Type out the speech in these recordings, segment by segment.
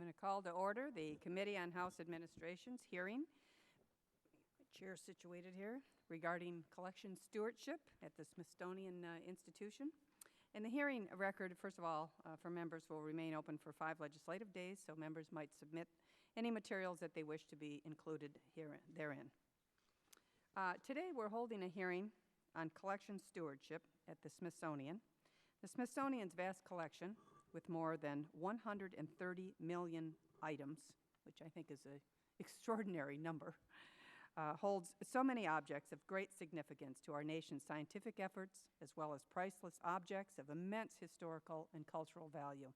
I'm going to call to order the Committee on House Administration's hearing, chair situated here, regarding collection stewardship at the Smithsonian Institution. And the hearing record, first of all, for members will remain open for 5 legislative days, so members might submit any materials that they wish to be included therein. Today we're holding a hearing on collection stewardship at the Smithsonian. The Smithsonian's vast collection, with more than 130 million items, which I think is an extraordinary number, holds so many objects of great significance to our nation's scientific efforts, as well as priceless objects of immense historical and cultural value.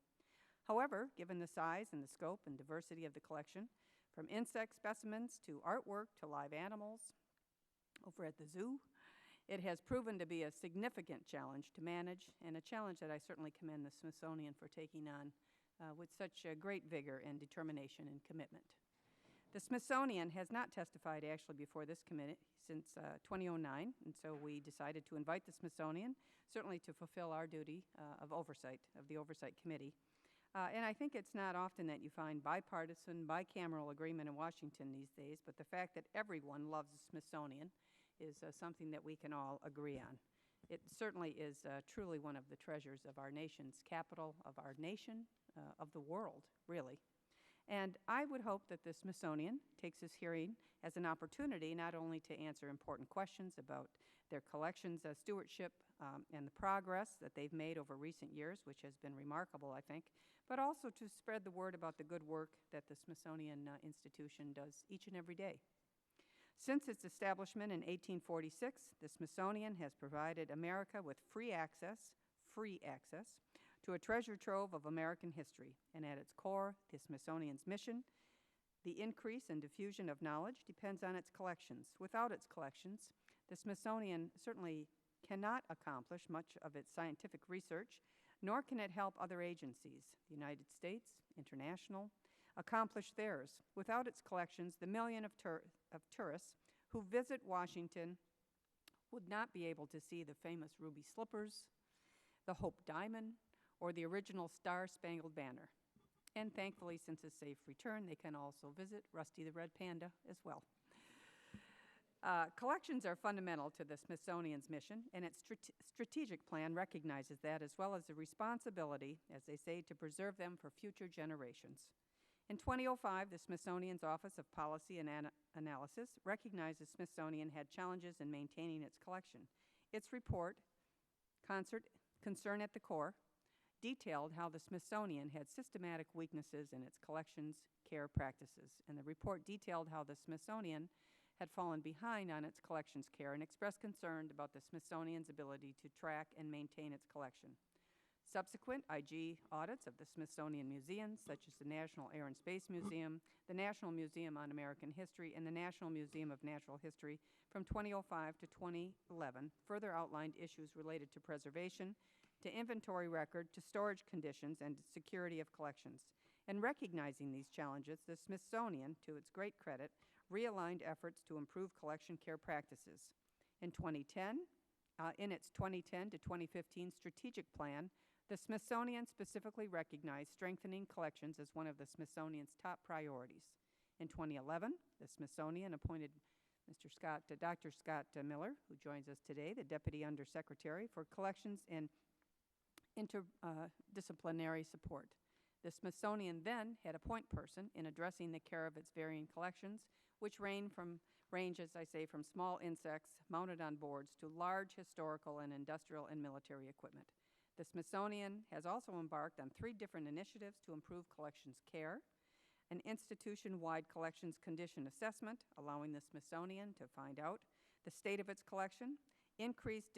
However, given the size and the scope and diversity of the collection, from insect specimens to artwork to live animals over at the zoo, it has proven to be a significant challenge to manage, and a challenge that I certainly commend the Smithsonian for taking on with such great vigor and determination and commitment. The Smithsonian has not testified actually before this committee since 2009, and so we decided to invite the Smithsonian, certainly to fulfill our duty of oversight, of the Oversight Committee. And I think it's not often that you find bipartisan, bicameral agreement in Washington these days, but the fact that everyone loves the Smithsonian is something that we can all agree on. It certainly is truly one of the treasures of our nation's capital, of our nation, of the world, really. And I would hope that the Smithsonian takes this hearing as an opportunity not only to answer important questions about their collections stewardship and the progress that they've made over recent years, which has been remarkable, I think, but also to spread the word about the good work that the Smithsonian Institution does each and every day. Since its establishment in 1846, the Smithsonian has provided America with free access to a treasure trove of American history. And at its core, the Smithsonian's mission, the increase and diffusion of knowledge, depends on its collections. Without its collections, the Smithsonian certainly cannot accomplish much of its scientific research, nor can it help other agencies, the United States, international, accomplish theirs. Without its collections, the million of tourists who visit Washington would not be able to see the famous ruby slippers, the Hope Diamond, or the original Star-Spangled Banner. And thankfully, since its safe return, they can also visit Rusty the Red Panda as well. Collections are fundamental to the Smithsonian's mission, and its strategic plan recognizes that, as well as the responsibility, as they say, to preserve them for future generations. In 2005, the Smithsonian's Office of Policy and Analysis recognized the Smithsonian had challenges in maintaining its collection. Its report, Concern at the Core, detailed how the Smithsonian had systematic weaknesses in its collections care practices. And the report detailed how the Smithsonian had fallen behind on its collections care and expressed concern about the Smithsonian's ability to track and maintain its collection. Subsequent IG audits of the Smithsonian museums, such as the National Air and Space Museum, the National Museum on American History, and the National Museum of Natural History from 2005 to 2011, further outlined issues related to preservation, to inventory record, to storage conditions, and security of collections. And recognizing these challenges, the Smithsonian, to its great credit, realigned efforts to improve collection care practices. In its 2010 to 2015 strategic plan, the Smithsonian specifically recognized strengthening collections as one of the Smithsonian's top priorities. In 2011, the Smithsonian appointed Dr. Scott Miller, who joins us today, the Deputy Undersecretary for Collections and Interdisciplinary Support. The Smithsonian then had a point person in addressing the care of its varying collections, which range, as I say, from small insects mounted on boards to large historical and industrial and military equipment. The Smithsonian has also embarked on 3 different initiatives to improve collections care: an institution-wide collections condition assessment, allowing the Smithsonian to find out the state of its collection, increased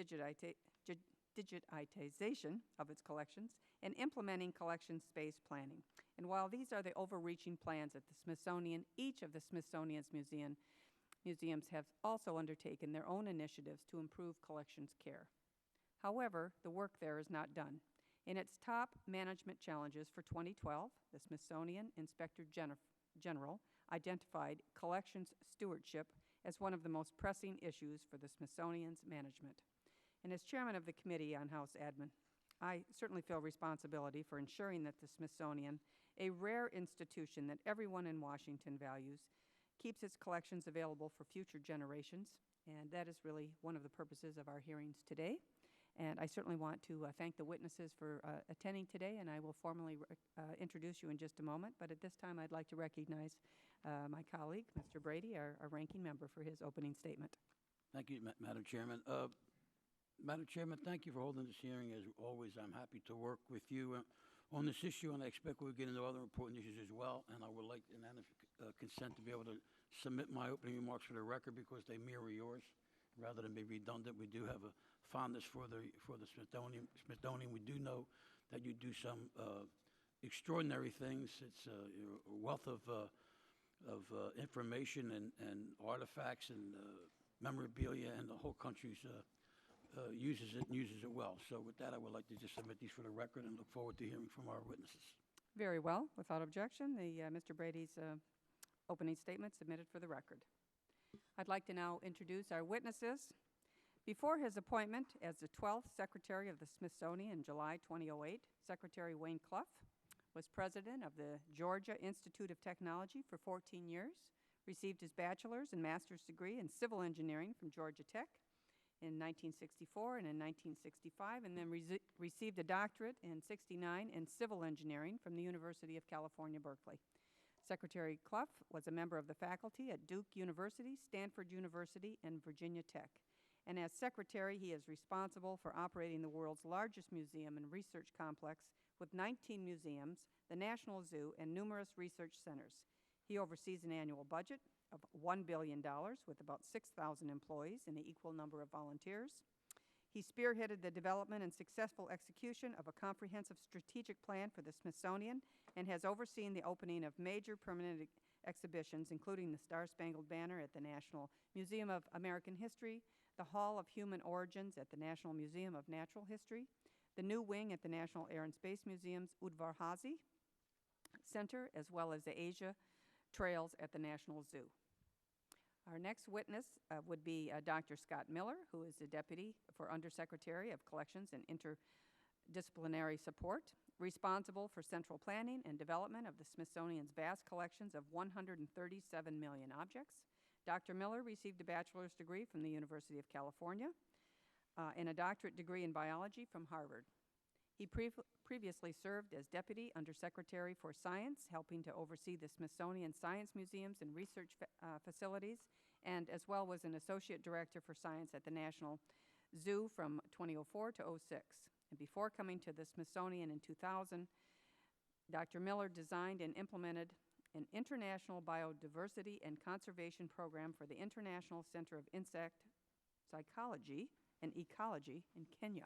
digitization of its collections, and implementing collection space planning. And while these are the overreaching plans at the Smithsonian, each of the Smithsonian's museums have also undertaken their own initiatives to improve collections care. However, the work there is not done. In its top management challenges for 2012, the Smithsonian Inspector General identified collections stewardship as one of the most pressing issues for the Smithsonian's management. And as chairman of the Committee on House Admin, I certainly feel responsibility for ensuring that the Smithsonian a rare institution that everyone in Washington values, keeps its collections available for future generations, and that is really one of the purposes of our hearings today. And I certainly want to thank the witnesses for attending today, and I will formally introduce you in just a moment. But at this time, I'd like to recognize my colleague, Mr. Brady, our ranking member, for his opening statement. Thank you, Madam Chairman. Madam Chairman, thank you for holding this hearing. As always, I'm happy to work with you on this issue, and I expect we'll get into other important issues as well. And I would like unanimous consent to be able to submit my opening remarks for the record because they mirror yours. Rather than be redundant, we do have a fondness for the Smithsonian. We do know that you do some extraordinary things. It's a wealth of information and artifacts and memorabilia, and the whole country uses it well. So with that, I would like to just submit these for the record and look forward to hearing from our witnesses. Very well. Without objection, Mr. Brady's opening statement submitted for the record. I'd like to now introduce our witnesses. Before his appointment as the 12th Secretary of the Smithsonian in July 2008, Secretary Wayne Clough was president of the Georgia Institute of Technology for 14 years, received his bachelor's and master's degree in civil engineering from Georgia Tech in 1964 and in 1965, and then received a doctorate in 69 in civil engineering from the University of California, Berkeley. Secretary Clough was a member of the faculty at Duke University, Stanford University, and Virginia Tech. And as secretary, he is responsible for operating the world's largest museum and research complex with 19 museums, the National Zoo, and numerous research centers. He oversees an annual budget of $1 billion with about 6,000 employees and an equal number of volunteers. He spearheaded the development and successful execution of a comprehensive strategic plan for the Smithsonian and has overseen the opening of major permanent exhibitions, including the Star-Spangled Banner at the National Museum of American History, the Hall of Human Origins at the National Museum of Natural History, the new wing at the National Air and Space Museum's Udvar-Hazy Center, as well as the Asia Trails at the National Zoo. Our next witness would be Dr. Scott Miller, who is the Deputy for Undersecretary of Collections and Interdisciplinary Support, responsible for central planning and development of the Smithsonian's vast collections of 137 million objects. Dr. Miller received a bachelor's degree from the University of California and a doctorate degree in biology from Harvard. He previously served as Deputy Undersecretary for Science, helping to oversee the Smithsonian Science Museums and research facilities, and as well was an Associate Director for Science at the National Zoo from 2004 to 2006. And before coming to the Smithsonian in 2000, Dr. Miller designed and implemented an international biodiversity and conservation program for the International Center of Insect Psychology and Ecology in Kenya.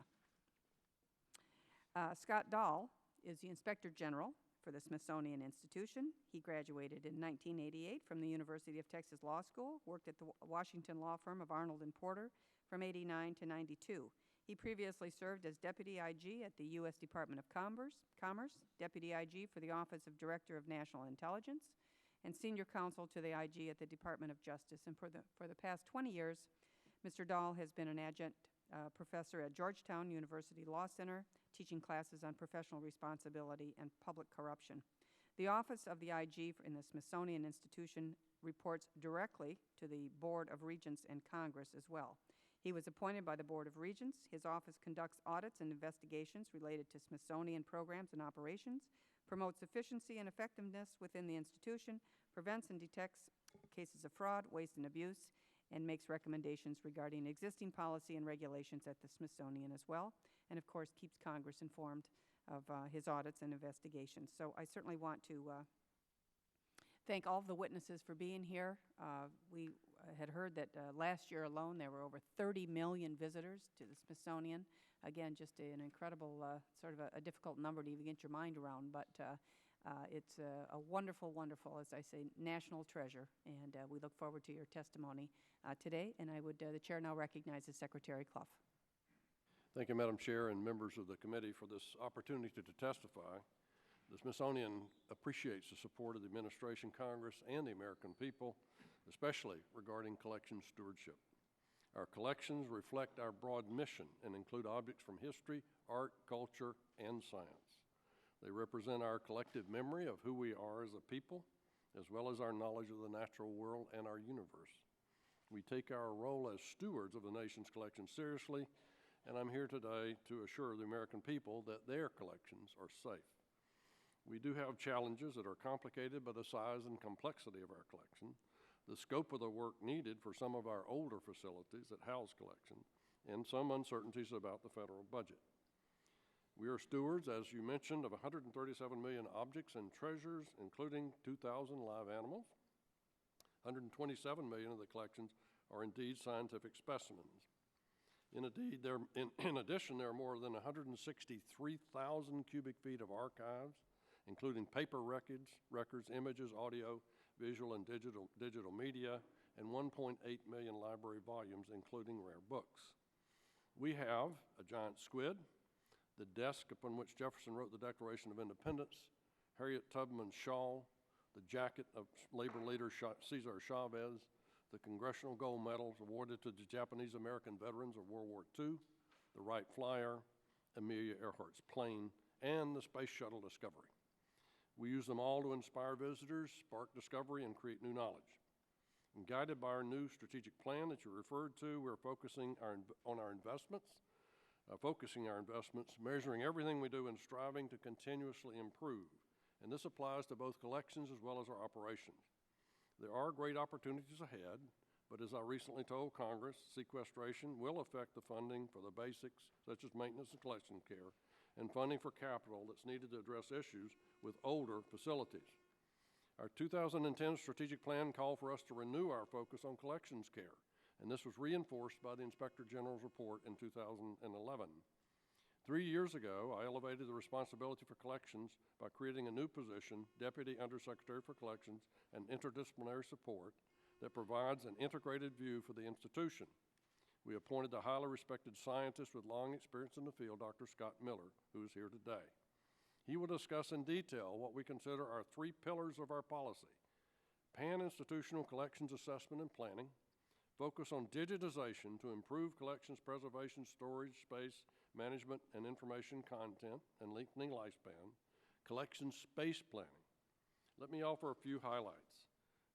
Scott Dahl is the Inspector General for the Smithsonian Institution. He graduated in 1988 from the University of Texas Law School, worked at the Washington law firm of Arnold & Porter from 89 to 92. He previously served as Deputy IG at the U.S. Department of Commerce, Deputy IG for the Office of Director of National Intelligence, and Senior Counsel to the IG at the Department of Justice. And for the past 20 years, Mr. Dahl has been an adjunct professor at Georgetown University Law Center, teaching classes on professional responsibility and public corruption. The Office of the IG in the Smithsonian Institution reports directly to the Board of Regents and Congress as well. He was appointed by the Board of Regents. His office conducts audits and investigations related to Smithsonian programs and operations, promotes efficiency and effectiveness within the institution, prevents and detects cases of fraud, waste, and abuse, and makes recommendations regarding existing policy and regulations at the Smithsonian as well, and of course keeps Congress informed of his audits and investigations. So I certainly want to thank all of the witnesses for being here. We had heard that last year alone there were over 30 million visitors to the Smithsonian. Again, just an incredible, sort of a difficult number to even get your mind around, but it's a wonderful, wonderful, as I say, national treasure, and we look forward to your testimony today. And I would, the chair now recognizes Secretary Clough. Thank you, Madam Chair and members of the committee for this opportunity to testify. The Smithsonian appreciates the support of the administration, Congress, and the American people, especially regarding collection stewardship. Our collections reflect our broad mission and include objects from history, art, culture, and science. They represent our collective memory of who we are as a people, as well as our knowledge of the natural world and our universe. We take our role as stewards of the nation's collections seriously, and I'm here today to assure the American people that their collections are safe. We do have challenges that are complicated by the size and complexity of our collection, the scope of the work needed for some of our older facilities that house collections, and some uncertainties about the federal budget. We are stewards, as you mentioned, of 137 million objects and treasures, including 2,000 live animals. 127 million of the collections are indeed scientific specimens. In addition, there are more than 163,000 cubic feet of archives, including paper records, images, audio, visual, and digital media, and 1.8 million library volumes, including rare books. We have a giant squid, the desk upon which Jefferson wrote the Declaration of Independence, Harriet Tubman's shawl, the jacket of labor leader Cesar Chavez, the Congressional Gold Medals awarded to the Japanese American veterans of World War II, the Wright Flyer, Amelia Earhart's plane, and the Space Shuttle Discovery. We use them all to inspire visitors, spark discovery, and create new knowledge. And guided by our new strategic plan that you referred to, we're focusing on our investments, measuring everything we do, and striving to continuously improve. And this applies to both collections as well as our operations. There are great opportunities ahead, but as I recently told Congress, sequestration will affect the funding for the basics, such as maintenance and collection care, and funding for capital that's needed to address issues with older facilities. Our 2010 strategic plan called for us to renew our focus on collections care, and this was reinforced by the Inspector General's report in 2011. 3 years ago, I elevated the responsibility for collections by creating a new position, Deputy Undersecretary for Collections and Interdisciplinary Support, that provides an integrated view for the institution. We appointed a highly respected scientist with long experience in the field, Dr. Scott Miller, who is here today. He will discuss in detail what we consider our 3 pillars of our policy: pan-institutional collections assessment and planning, focus on digitization to improve collections preservation, storage, space, management, and information content, and lengthening lifespan, collections space planning. Let me offer a few highlights.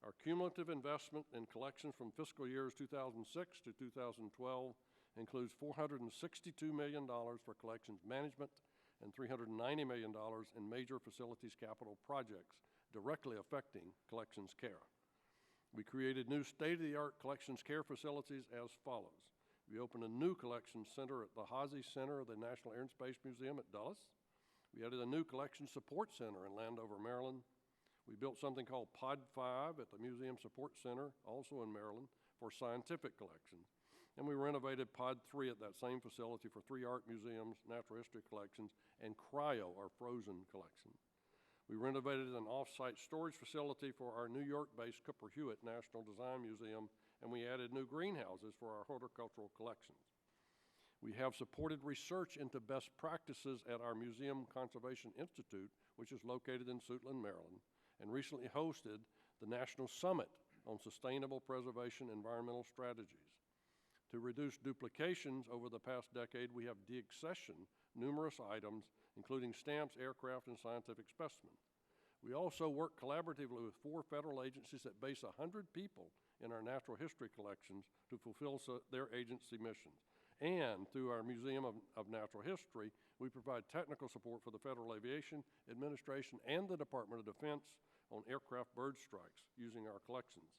Our cumulative investment in collections from fiscal years 2006 to 2012 includes $462 million for collections management and $390 million in major facilities capital projects directly affecting collections care. We created new state-of-the-art collections care facilities as follows. We opened a new collections center at the Hazy Center of the National Air and Space Museum at Dulles. We added a new collection support center in Landover, Maryland. We built something called Pod 5 at the Museum Support Center, also in Maryland, for scientific collections. And we renovated Pod 3 at that same facility for 3 art museums, natural history collections, and Cryo, our frozen collection. We renovated an off-site storage facility for our New York-based Cooper Hewitt National Design Museum, and we added new greenhouses for our horticultural collections. We have supported research into best practices at our Museum Conservation Institute, which is located in Suitland, Maryland, and recently hosted the National Summit on Sustainable Preservation Environmental Strategies. To reduce duplications over the past decade, we have deaccessioned numerous items, including stamps, aircraft, and scientific specimens. We also work collaboratively with 4 federal agencies that base 100 people in our natural history collections to fulfill their agency missions. And through our Museum of Natural History, we provide technical support for the Federal Aviation Administration and the Department of Defense on aircraft bird strikes using our collections.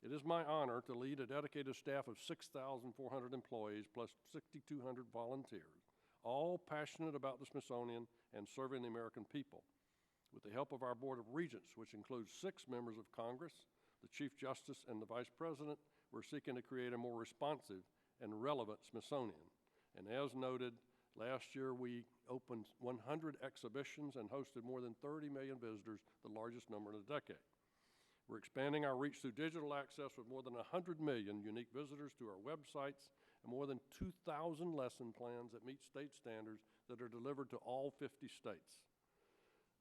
It is my honor to lead a dedicated staff of 6,400 employees plus 6,200 volunteers, all passionate about the Smithsonian and serving the American people. With the help of our Board of Regents, which includes 6 members of Congress, the Chief Justice, and the Vice President, we're seeking to create a more responsive and relevant Smithsonian. And as noted, last year we opened 100 exhibitions and hosted more than 30 million visitors, the largest number in a decade. We're expanding our reach through digital access with more than 100 million unique visitors to our websites and more than 2,000 lesson plans that meet state standards that are delivered to all 50 states.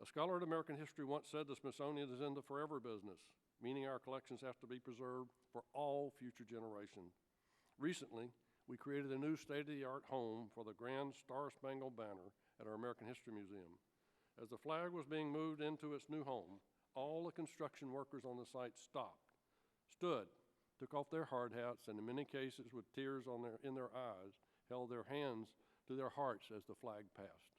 A scholar of American history once said the Smithsonian is in the forever business, meaning our collections have to be preserved for all future generations. Recently, we created a new state-of-the-art home for the Grand Star-Spangled Banner at our American History Museum. As the flag was being moved into its new home, all the construction workers on the site stood, took off their hard hats, and in many cases with tears in their eyes, held their hands to their hearts as the flag passed.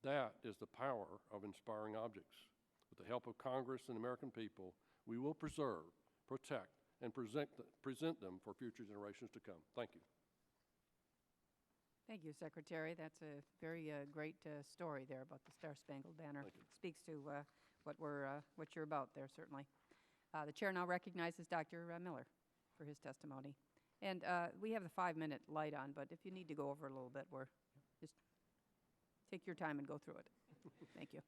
That is the power of inspiring objects. With the help of Congress and the American people, we will preserve, protect, and present them for future generations to come. Thank you. Thank you, Secretary. That's a very great story there about the Star-Spangled Banner. Speaks to what you're about there, certainly. The chair now recognizes Dr. Miller for his testimony. And we have the 5-minute light on, but if you need to go over a little bit, just take your time and go through it. Thank you.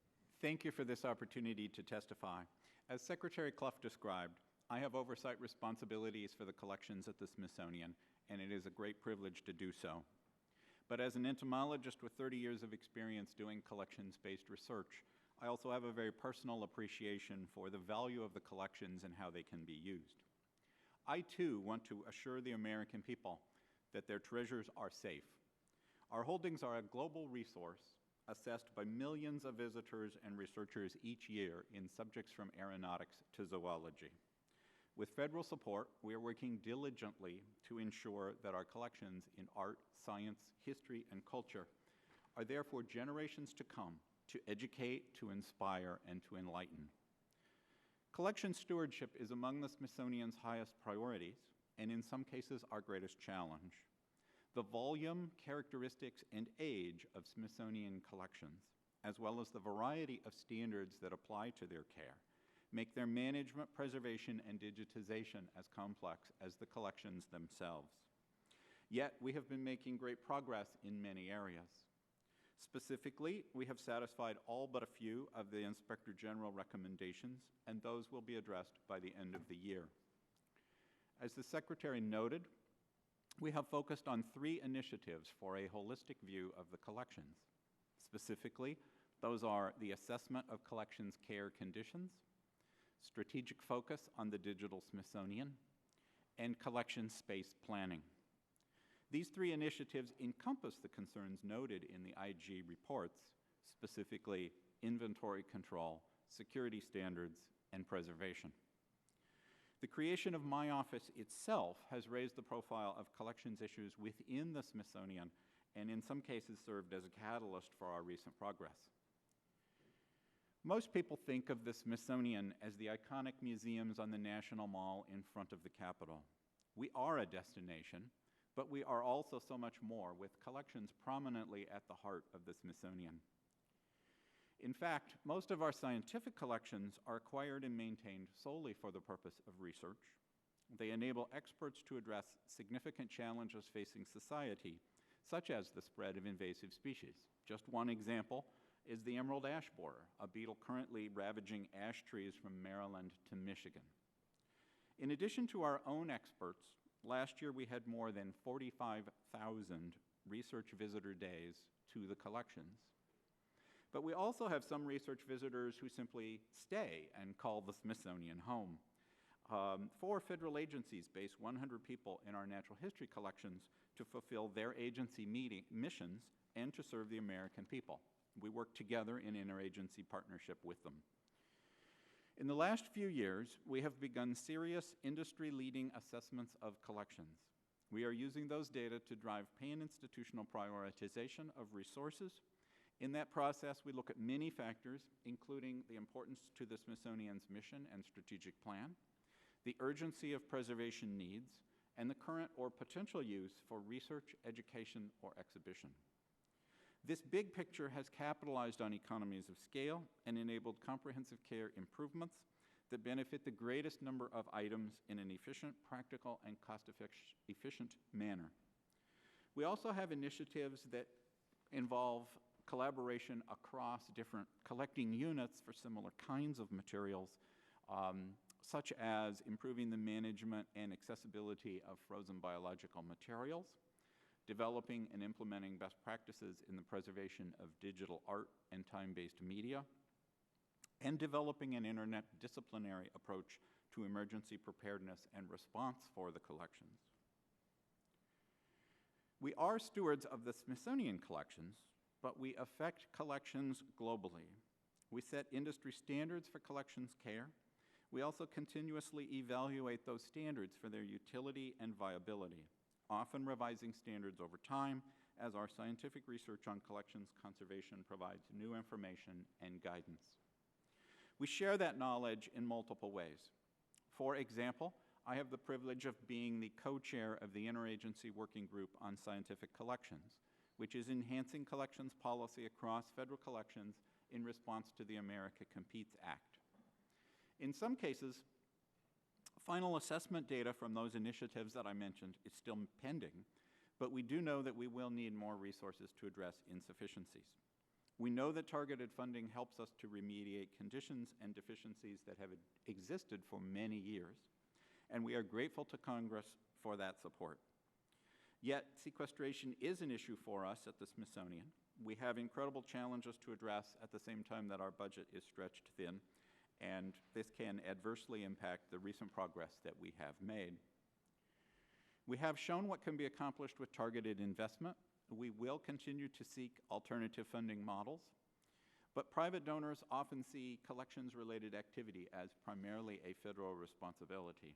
Thank you for this opportunity to testify. As Secretary Clough described, I have oversight responsibilities for the collections at the Smithsonian, and it is a great privilege to do so. But as an entomologist with 30 years of experience doing collections-based research, I also have a very personal appreciation for the value of the collections and how they can be used. I, too, want to assure the American people that their treasures are safe. Our holdings are a global resource assessed by millions of visitors and researchers each year in subjects from aeronautics to zoology. With federal support, we are working diligently to ensure that our collections in art, science, history, and culture are there for generations to come to educate, to inspire, and to enlighten. Collection stewardship is among the Smithsonian's highest priorities, and in some cases our greatest challenge. The volume, characteristics, and age of Smithsonian collections, as well as the variety of standards that apply to their care, make their management, preservation, and digitization as complex as the collections themselves. Yet, we have been making great progress in many areas. Specifically, we have satisfied all but a few of the Inspector General recommendations, and those will be addressed by the end of the year. As the Secretary noted, we have focused on 3 initiatives for a holistic view of the collections. Specifically, those are the assessment of collections care conditions, strategic focus on the digital Smithsonian, and collection space planning. These 3 initiatives encompass the concerns noted in the IG reports, specifically inventory control, security standards, and preservation. The creation of my office itself has raised the profile of collections issues within the Smithsonian and in some cases served as a catalyst for our recent progress. Most people think of the Smithsonian as the iconic museums on the National Mall in front of the Capitol. We are a destination, but we are also so much more, with collections prominently at the heart of the Smithsonian. In fact, most of our scientific collections are acquired and maintained solely for the purpose of research. They enable experts to address significant challenges facing society, such as the spread of invasive species. Just one example is the emerald ash borer, a beetle currently ravaging ash trees from Maryland to Michigan. In addition to our own experts, last year we had more than 45,000 research visitor days to the collections. But we also have some research visitors who simply stay and call the Smithsonian home. 4 federal agencies base 100 people in our natural history collections to fulfill their agency missions and to serve the American people. We work together in interagency partnership with them. In the last few years, we have begun serious industry-leading assessments of collections. We are using those data to drive pan-institutional prioritization of resources. In that process, we look at many factors, including the importance to the Smithsonian's mission and strategic plan, the urgency of preservation needs, and the current or potential use for research, education, or exhibition. This big picture has capitalized on economies of scale and enabled comprehensive care improvements that benefit the greatest number of items in an efficient, practical, and cost-efficient manner. We also have initiatives that involve collaboration across different collecting units for similar kinds of materials, such as improving the management and accessibility of frozen biological materials, developing and implementing best practices in the preservation of digital art and time-based media, and developing an interdisciplinary approach to emergency preparedness and response for the collections. We are stewards of the Smithsonian collections, but we affect collections globally. We set industry standards for collections care. We also continuously evaluate those standards for their utility and viability, often revising standards over time as our scientific research on collections conservation provides new information and guidance. We share that knowledge in multiple ways. For example, I have the privilege of being the co-chair of the Interagency Working Group on Scientific Collections, which is enhancing collections policy across federal collections in response to the America Competes Act. In some cases, final assessment data from those initiatives that I mentioned is still pending, but we do know that we will need more resources to address insufficiencies. We know that targeted funding helps us to remediate conditions and deficiencies that have existed for many years, and we are grateful to Congress for that support. Yet, sequestration is an issue for us at the Smithsonian. We have incredible challenges to address at the same time that our budget is stretched thin, and this can adversely impact the recent progress that we have made. We have shown what can be accomplished with targeted investment. We will continue to seek alternative funding models, but private donors often see collections-related activity as primarily a federal responsibility.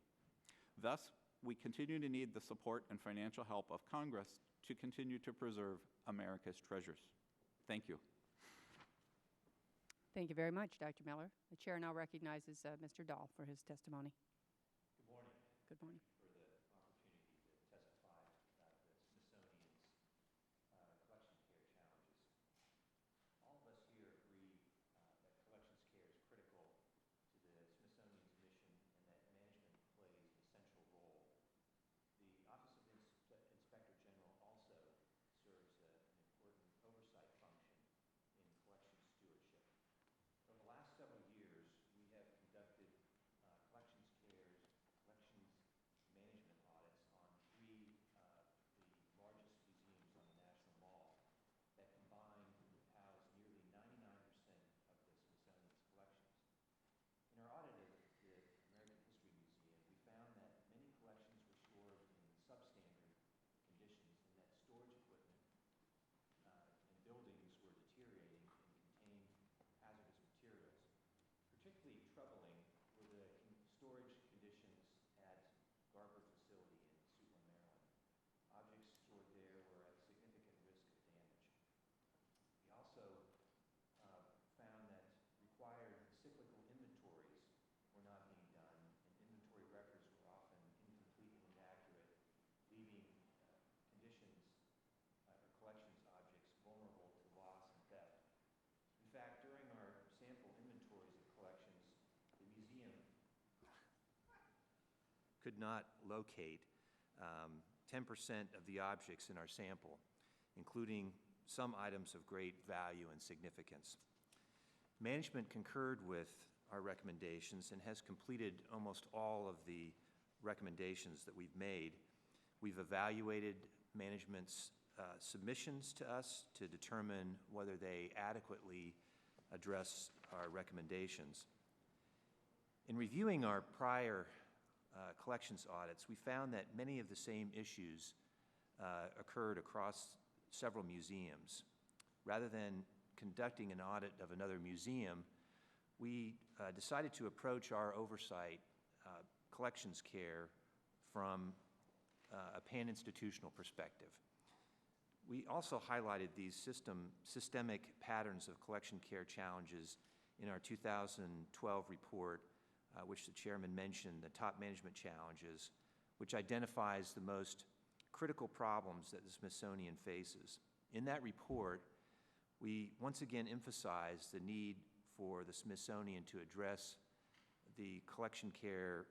Thus, we continue to need the support and financial help of Congress to continue to preserve America's treasures. Thank you. Thank you very much, Dr. Miller. The chair now recognizes Mr. Dahl for his testimony. Good morning. Good morning. For the opportunity to testify about the Smithsonian's collection care challenges. All of us here agree that collections care is critical to the Smithsonian's mission and that management plays an essential role. The Office of Inspector General also serves an important oversight function in collection stewardship. For the last several years, we have conducted collections care's collections management audits on three the largest museums on the National Mall that combine house nearly 99% of the Smithsonian's collections. In our audit of the American History Museum, we found that many collections were stored in substandard conditions and that storage equipment and buildings were deteriorating and contained hazardous materials. Particularly troubling were the storage conditions at Garber facility in Supla, Maryland. Objects stored there were at significant risk of damage. We also found that required cyclical inventories were not being done, and inventory records were often incomplete and inaccurate, leaving conditions or collections objects vulnerable to loss and theft. In fact, during our sample inventories of collections, the museum could not locate 10% of the objects in our sample, including some items of great value and significance. Management concurred with our recommendations and has completed almost all of the recommendations that we've made. We've evaluated management's submissions to us to determine whether they adequately address our recommendations. In reviewing our prior collections audits, we found that many of the same issues occurred across several museums. Rather than conducting an audit of another museum, we decided to approach our oversight collections care from a pan-institutional perspective. We also highlighted these systemic patterns of collection care challenges in our 2012 report, which the chairman mentioned, the top management challenges, which identifies the most critical problems that the Smithsonian faces. In that report, we once again emphasized the need for the Smithsonian to address the collection care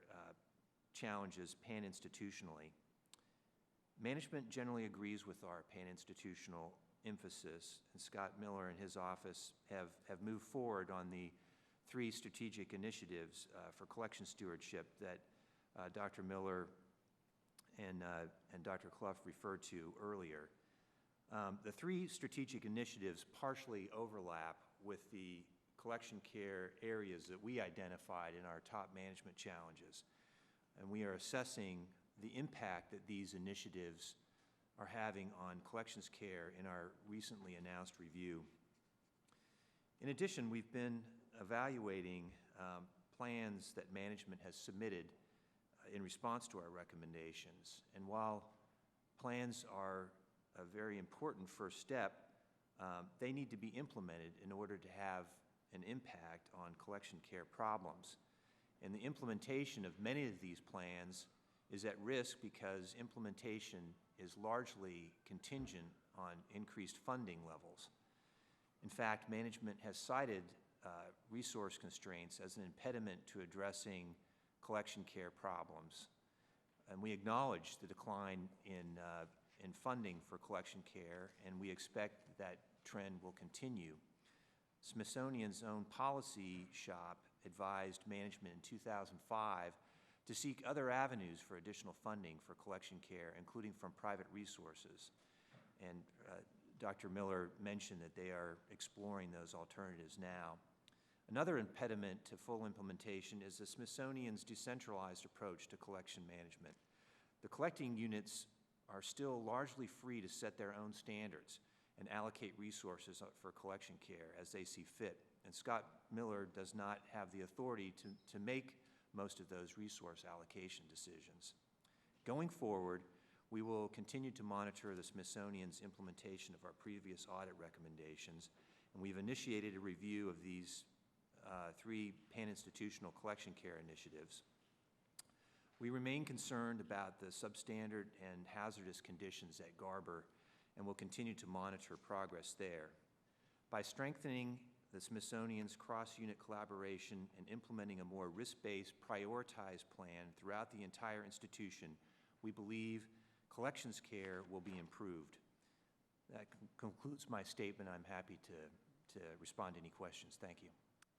challenges pan-institutionally. Management generally agrees with our pan-institutional emphasis, and Scott Miller and his office have moved forward on the 3 strategic initiatives for collection stewardship that Dr. Miller and Dr. Clough referred to earlier. The 3 strategic initiatives partially overlap with the collection care areas that we identified in our top management challenges, and we are assessing the impact that these initiatives are having on collections care in our recently announced review. In addition, we've been evaluating plans that management has submitted in response to our recommendations. And while plans are a very important first step, they need to be implemented in order to have an impact on collection care problems. And the implementation of many of these plans is at risk because implementation is largely contingent on increased funding levels. In fact, management has cited resource constraints as an impediment to addressing collection care problems. And we acknowledge the decline in funding for collection care, and we expect that trend will continue. Smithsonian's own policy shop advised management in 2005 to seek other avenues for additional funding for collection care, including from private resources. And Dr. Miller mentioned that they are exploring those alternatives now. Another impediment to full implementation is the Smithsonian's decentralized approach to collection management. The collecting units are still largely free to set their own standards and allocate resources for collection care as they see fit. And Scott Miller does not have the authority to make most of those resource allocation decisions. Going forward, we will continue to monitor the Smithsonian's implementation of our previous audit recommendations, and we've initiated a review of these 3 pan-institutional collection care initiatives. We remain concerned about the substandard and hazardous conditions at Garber, and will continue to monitor progress there. By strengthening the Smithsonian's cross-unit collaboration and implementing a more risk-based, prioritized plan throughout the entire institution, we believe collections care will be improved. That concludes my statement. I'm happy to respond to any questions. Thank you.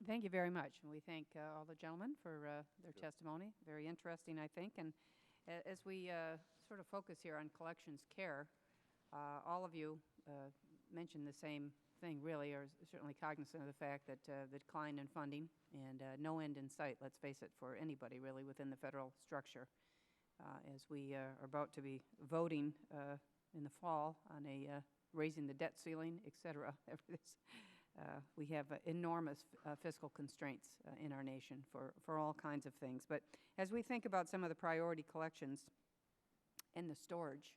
Thank you very much. And we thank all the gentlemen for their testimony. Very interesting, I think. And as we sort of focus here on collections care, all of you mentioned the same thing, really, are certainly cognizant of the fact that the decline in funding and no end in sight, let's face it, for anybody really within the federal structure. As we are about to be voting in the fall on raising the debt ceiling, et cetera, we have enormous fiscal constraints in our nation for all kinds of things. But as we think about some of the priority collections and the storage,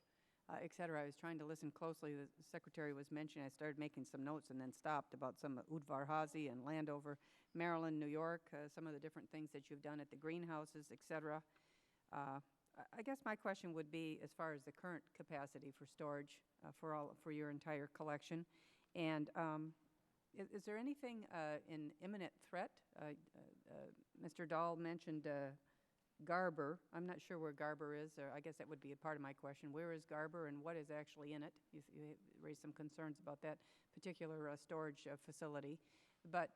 et cetera, I was trying to listen closely. The Secretary was mentioning, I started making some notes and then stopped about some Udvar-Hazy and Landover, Maryland, New York, some of the different things that you've done at the greenhouses, et cetera. I guess my question would be, as far as the current capacity for storage for your entire collection, and is there anything in imminent threat? Mr. Dahl mentioned Garber. I'm not sure where Garber is, or I guess that would be a part of my question. Where is Garber and what is actually in it? You raised some concerns about that particular storage facility. But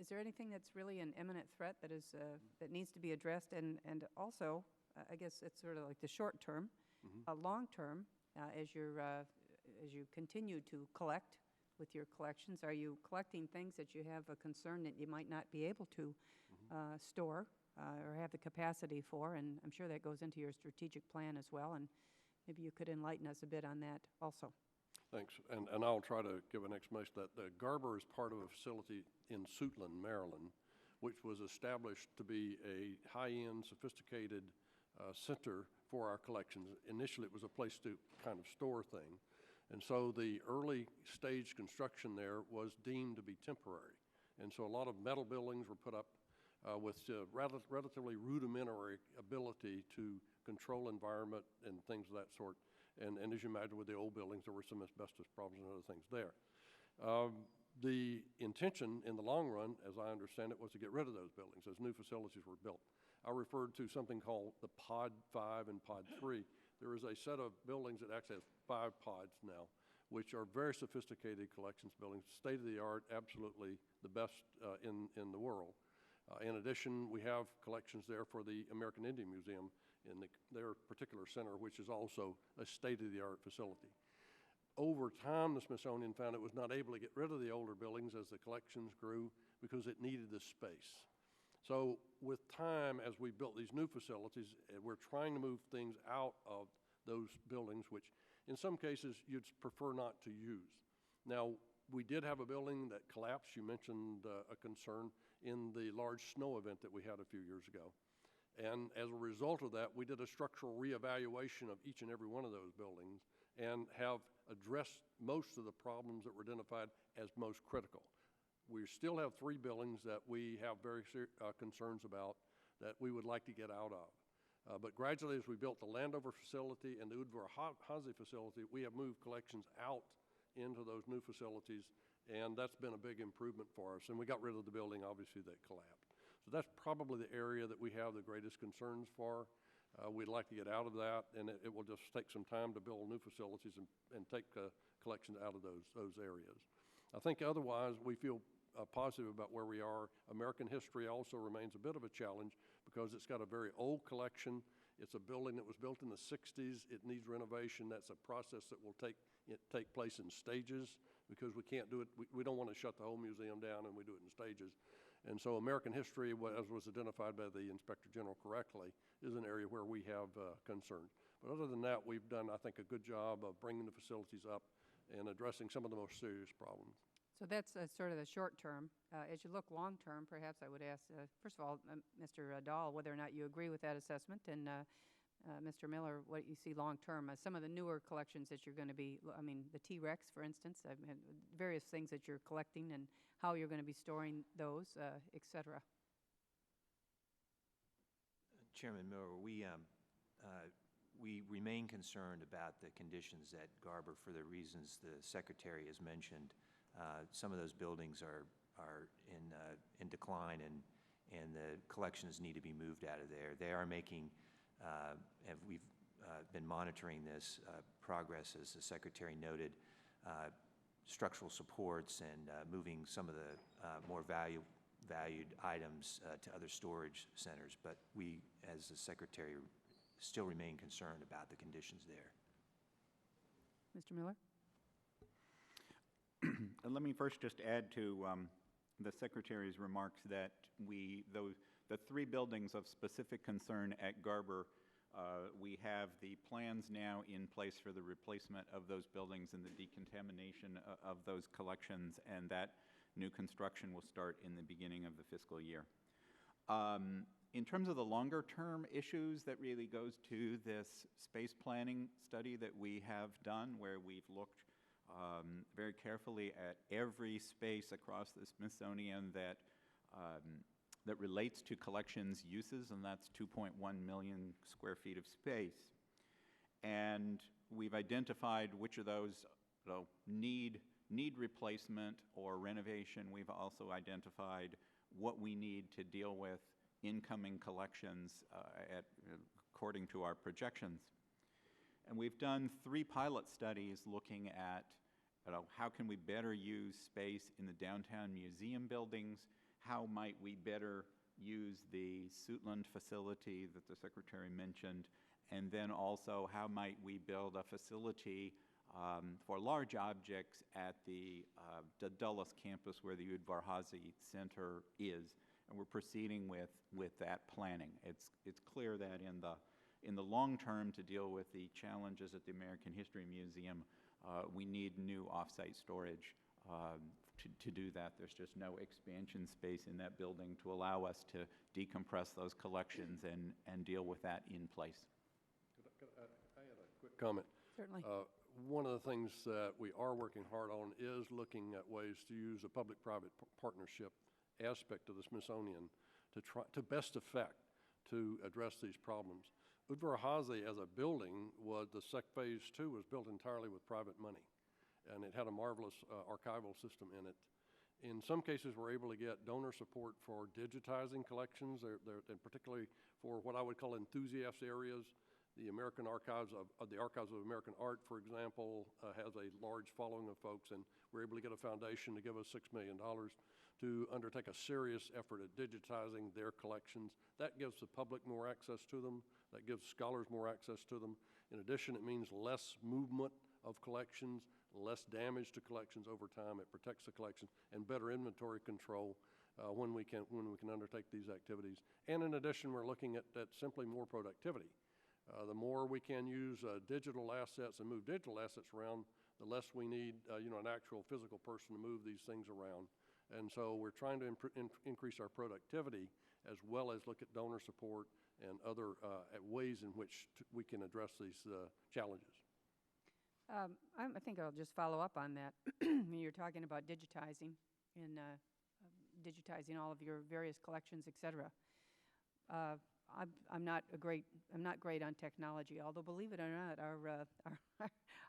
is there anything that's really an imminent threat that needs to be addressed? And also, I guess it's sort of like the short term, long term, as you continue to collect with your collections, are you collecting things that you have a concern that you might not be able to store or have the capacity for? And I'm sure that goes into your strategic plan as well, and maybe you could enlighten us a bit on that also. Thanks, and I'll try to give an explanation that the Garber is part of a facility in Suitland, Maryland, which was established to be a high-end, sophisticated center for our collections. Initially, it was a place to kind of store things. And so the early stage construction there was deemed to be temporary. And so a lot of metal buildings were put up with relatively rudimentary ability to control environment and things of that sort. And as you imagine, with the old buildings, there were some asbestos problems and other things there. The intention in the long run, as I understand it, was to get rid of those buildings as new facilities were built. I referred to something called the Pod 5 and Pod 3. There is a set of buildings that actually has 5 pods now, which are very sophisticated collections buildings, state-of-the-art, absolutely the best in the world. In addition, we have collections there for the American Indian Museum in their particular center, which is also a state-of-the-art facility. Over time, the Smithsonian found it was not able to get rid of the older buildings as the collections grew because it needed the space. So with time, as we built these new facilities, we're trying to move things out of those buildings, which in some cases you'd prefer not to use. Now, We did have a building that collapsed. You mentioned a concern in the large snow event that we had a few years ago. And as a result of that, we did a structural reevaluation of each and every one of those buildings and have addressed most of the problems that were identified as most critical. We still have 3 buildings that we have very concerns about that we would like to get out of. But gradually, as we built the Landover facility and the Udvar-Hazy facility, we have moved collections out into those new facilities, and that's been a big improvement for us. And we got rid of the building, obviously, that collapsed. So that's probably the area that we have the greatest concerns for. We'd like to get out of that, and it will just take some time to build new facilities and take collections out of those areas. I think otherwise, we feel positive about where we are. American history also remains a bit of a challenge because it's got a very old collection. It's a building that was built in the 60s. It needs renovation. That's a process that will take place in stages because we can't do it. We don't want to shut the whole museum down, and we do it in stages. And so American history, as was identified by the Inspector General correctly, is an area where we have concerns. But other than that, we've done, I think, a good job of bringing the facilities up and addressing some of the most serious problems. So that's sort of the short term. As you look long term, perhaps I would ask, first of all, Mr. Dahl, whether or not you agree with that assessment, and Mr. Miller, what you see long term. Some of the newer collections that you're going to be, I mean, the T-Rex, for instance, various things that you're collecting and how you're going to be storing those, et cetera. Chairman Miller, we remain concerned about the conditions at Garber for the reasons the Secretary has mentioned. Some of those buildings are in decline, and the collections need to be moved out of there. They are making, and we've been monitoring this progress, as the Secretary noted, structural supports and moving some of the more valued items to other storage centers. But we, as the Secretary, still remain concerned about the conditions there. Mr. Miller? Let me first just add to the Secretary's remarks that the 3 buildings of specific concern at Garber, we have the plans now in place for the replacement of those buildings and the decontamination of those collections, and that new construction will start in the beginning of the fiscal year. In terms of the longer-term issues, that really goes to this space planning study that we have done, where we've looked very carefully at every space across the Smithsonian that relates to collections uses, and that's 2.1 million square feet of space. And we've identified which of those need replacement or renovation. We've also identified what we need to deal with incoming collections according to our projections. And we've done 3 pilot studies looking at how can we better use space in the downtown museum buildings, how might we better use the Suitland facility that the Secretary mentioned, and then also how might we build a facility for large objects at the Dulles campus where the Udvar-Hazy Center is. And we're proceeding with that planning. It's clear that in the long term, to deal with the challenges at the American History Museum, we need new off-site storage to do that. There's just no expansion space in that building to allow us to decompress those collections and deal with that in place. I had a quick comment. Certainly. One of the things that we are working hard on is looking at ways to use a public-private partnership aspect of the Smithsonian to best effect to address these problems. Udvar-Hazy as a building the Phase 2 was built entirely with private money, and it had a marvelous archival system in it. In some cases, we're able to get donor support for digitizing collections, and particularly for what I would call enthusiast areas. The American Archives of the Archives of American Art, for example, has a large following of folks, and we're able to get a foundation to give us $6 million to undertake a serious effort at digitizing their collections. That gives the public more access to them. That gives scholars more access to them. In addition, it means less movement of collections, less damage to collections over time. It protects the collections, and better inventory control when we can undertake these activities. And in addition, we're looking at simply more productivity. The more we can use digital assets and move digital assets around, the less we need, an actual physical person to move these things around. And so we're trying to increase our productivity as well as look at donor support and other ways in which we can address these challenges. I think I'll just follow up on that. You're talking about digitizing and digitizing all of your various collections, et cetera. I'm not great on technology, although believe it or not,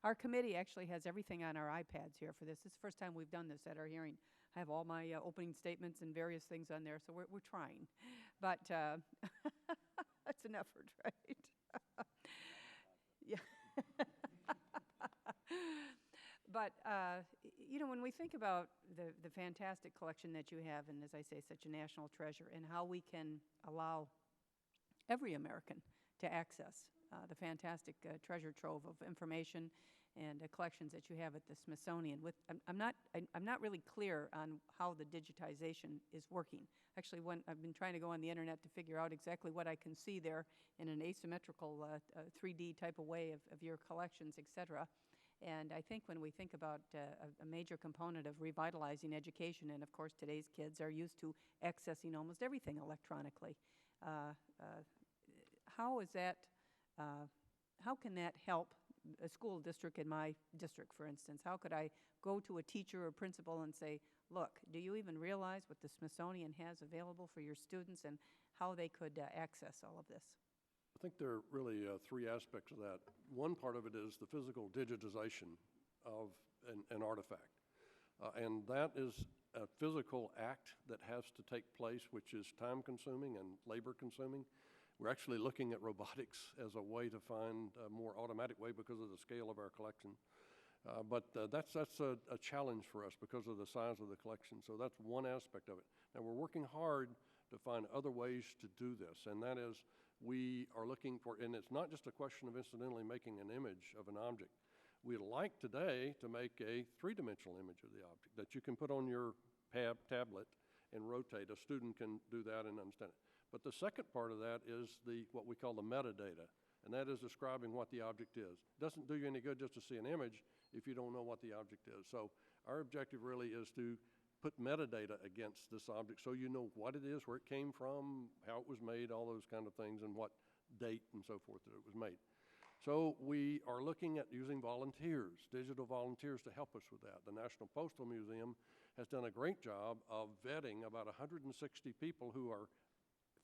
our committee actually has everything on our iPads here for this. This is the first time we've done this at our hearing. I have all my opening statements and various things on there, so we're trying. But it's an effort, right? Yeah. But, when we think about the fantastic collection that you have, and as I say, such a national treasure, and how we can allow every American to access the fantastic treasure trove of information and collections that you have at the Smithsonian. I'm not really clear on how the digitization is working. Actually, I've been trying to go on the internet to figure out exactly what I can see there in an asymmetrical 3D type of way of your collections, et cetera. And I think when we think about a major component of revitalizing education, and of course today's kids are used to accessing almost everything electronically, how can that help a school district in my district, for instance? How could I go to a teacher or principal and say, look, do you even realize what the Smithsonian has available for your students and how they could access all of this? I think there are really three aspects of that. One part of it is the physical digitization of an artifact. And that is a physical act that has to take place, which is time-consuming and labor-consuming. We're actually looking at robotics as a way to find a more automatic way because of the scale of our collection. But that's a challenge for us because of the size of the collection. So that's one aspect of it. Now, we're working hard to find other ways to do this, and that is we are looking for, and it's not just a question of incidentally making an image of an object. We'd like today to make a three-dimensional image of the object that you can put on your tablet and rotate. A student can do that and understand it. But the second part of that is what we call the metadata, and that is describing what the object is. It doesn't do you any good just to see an image if you don't know what the object is. So our objective really is to put metadata against this object so you know what it is, where it came from, how it was made, all those kind of things, and what date and so forth that it was made. So we are looking at using volunteers, digital volunteers, to help us with that. The National Postal Museum has done a great job of vetting about 160 people who are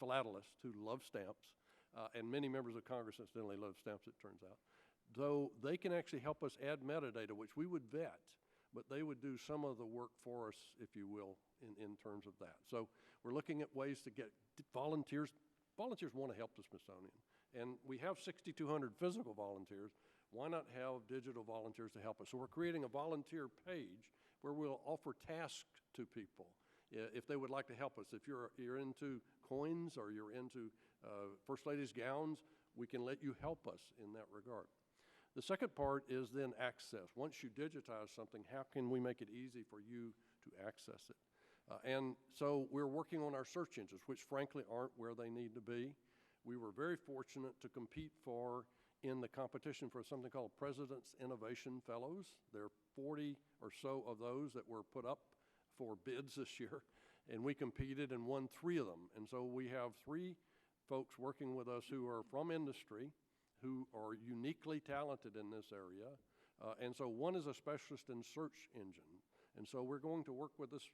philatelists, who love stamps, and many members of Congress incidentally love stamps, it turns out. Though they can actually help us add metadata, which we would vet, but they would do some of the work for us, if you will, in terms of that. So we're looking at ways to get volunteers. Volunteers want to help the Smithsonian. And we have 6,200 physical volunteers. Why not have digital volunteers to help us? So we're creating a volunteer page where we'll offer tasks to people if they would like to help us. If you're into coins or you're into First Lady's gowns, we can let you help us in that regard. The second part is then access. Once you digitize something, how can we make it easy for you to access it? And so we're working on our search engines, which frankly aren't where they need to be. We were very fortunate to compete in the competition for something called President's Innovation Fellows. There are 40 or so of those that were put up for bids this year, and we competed and won 3 of them. And so we have 3 folks working with us who are from industry, who are uniquely talented in this area. And so one is a specialist in search engine. And so we're going to work with this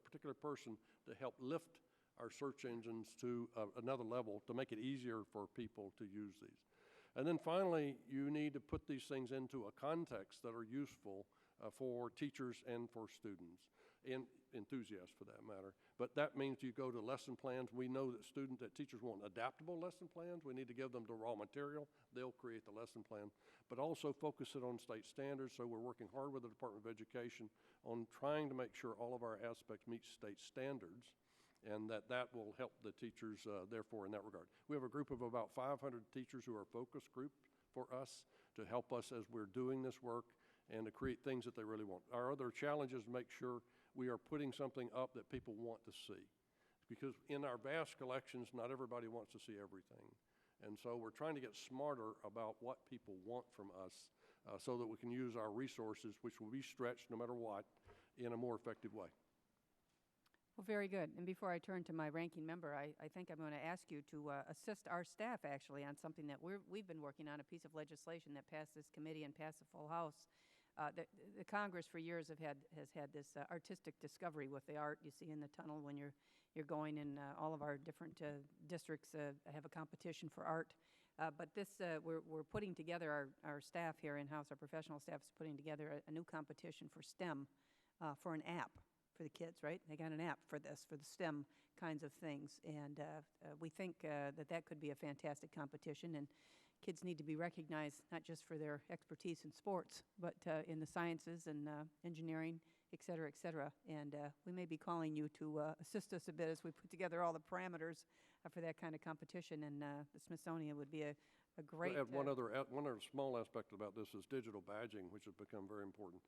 particular person to help lift our search engines to another level to make it easier for people to use these. And then finally, you need to put these things into a context that are useful for teachers and for students, and enthusiasts for that matter. But that means you go to lesson plans. We know that teachers want adaptable lesson plans. We need to give them the raw material. They'll create the lesson plan, but also focus it on state standards. So we're working hard with the Department of Education on trying to make sure all of our aspects meet state standards, and that will help the teachers, therefore, in that regard. We have a group of about 500 teachers who are a focus group for us to help us as we're doing this work and to create things that they really want. Our other challenge is to make sure we are putting something up that people want to see. Because in our vast collections, not everybody wants to see everything. And so we're trying to get smarter about what people want from us so that we can use our resources, which will be stretched no matter what, in a more effective way. Well, very good. And before I turn to my ranking member, I think I'm going to ask you to assist our staff actually on something that we've been working on, a piece of legislation that passed this committee and passed the full House. The Congress for years has had this artistic discovery with the art you see in the tunnel when you're going in. All of our different districts have a competition for art. But this, we're putting together, our staff here in-house, our professional staff is putting together a new competition for STEM, for an app for the kids, right? They got an app for this, for the STEM kinds of things. And we think that could be a fantastic competition. And kids need to be recognized not just for their expertise in sports, but in the sciences and engineering, et cetera, et cetera. And we may be calling you to assist us a bit as we put together all the parameters for that kind of competition. And the Smithsonian would be a great... One other small aspect about this is digital badging, which has become very important.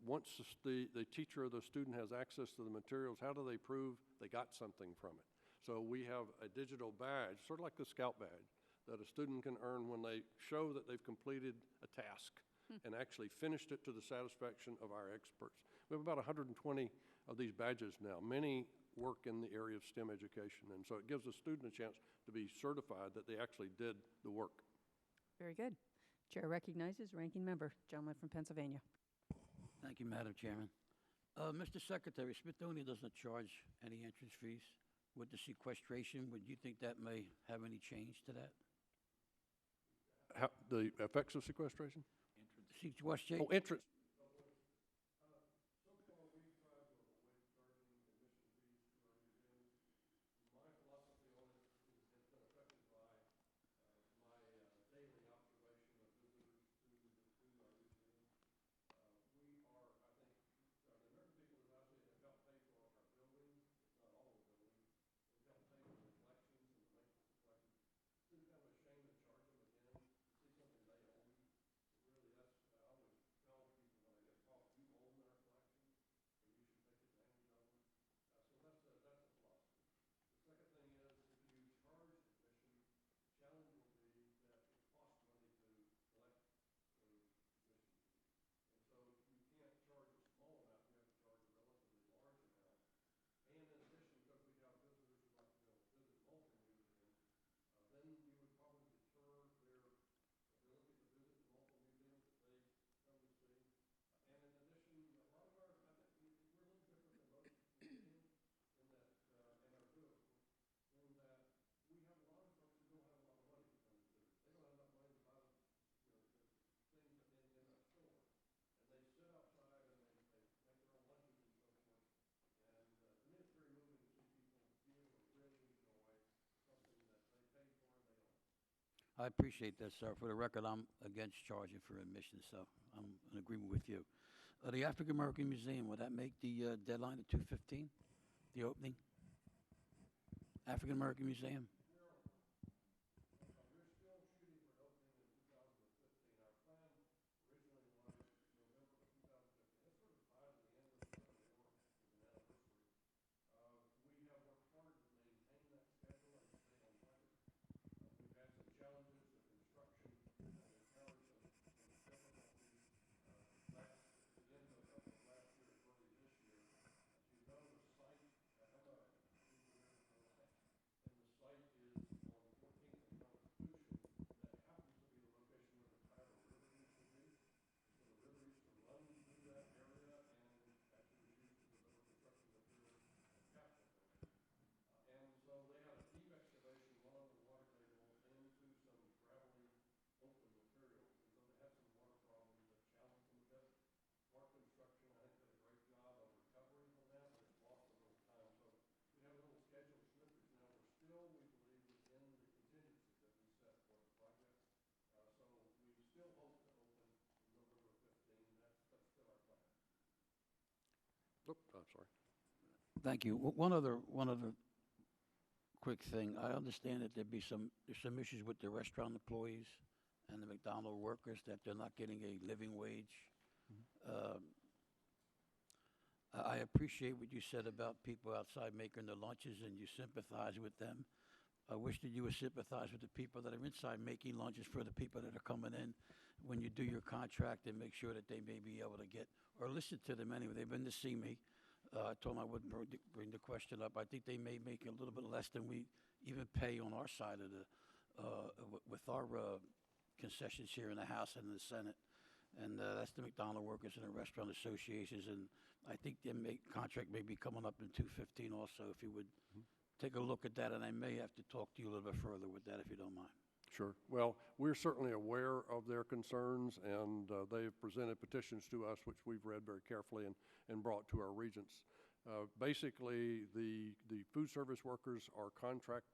Once the teacher or the student has access to the materials, how do they prove they got something from it? So we have a digital badge, sort of like the Scout badge, that a student can earn when they show that they've completed a task and actually finished it to the satisfaction of our experts. We have about 120 of these badges now. Many work in the area of STEM education, and so it gives a student a chance to be certified that they actually did the work. Very good. Chair recognizes ranking member, gentleman from Pennsylvania. Thank you, Madam Chairman. Mr. Secretary, Smithsonian doesn't charge any entrance fees. With the sequestration, would you think that may have any change to that? The effects of sequestration? Sequestration? Oh, entrance. I appreciate that, sir. For the record, I'm against charging for admission, so I'm in agreement with you. The African American Museum, will that make the deadline at 2:15, the opening? African American Museum? Oh, I'm sorry. Thank you. One other quick thing. I understand that there's some issues with the restaurant employees and the McDonald's workers, that they're not getting a living wage. I appreciate what you said about people outside making their lunches, and you sympathize with them. I wish that you would sympathize with the people that are inside making lunches for the people that are coming in when you do your contract, and make sure that they may be able to get, or listen to them anyway. They've been to see me. I told them I wouldn't bring the question up. I think they may make a little bit less than we even pay on our side of the, with our concessions here in the House and in the Senate. And that's the McDonald Workers and the Restaurant Associations. And I think their contract may be coming up in 2015 also, if you would take a look at that. And I may have to talk to you a little bit further with that, if you don't mind. Sure. Well, we're certainly aware of their concerns, and they've presented petitions to us, which we've read very carefully and brought to our regents. Basically, the food service workers are contract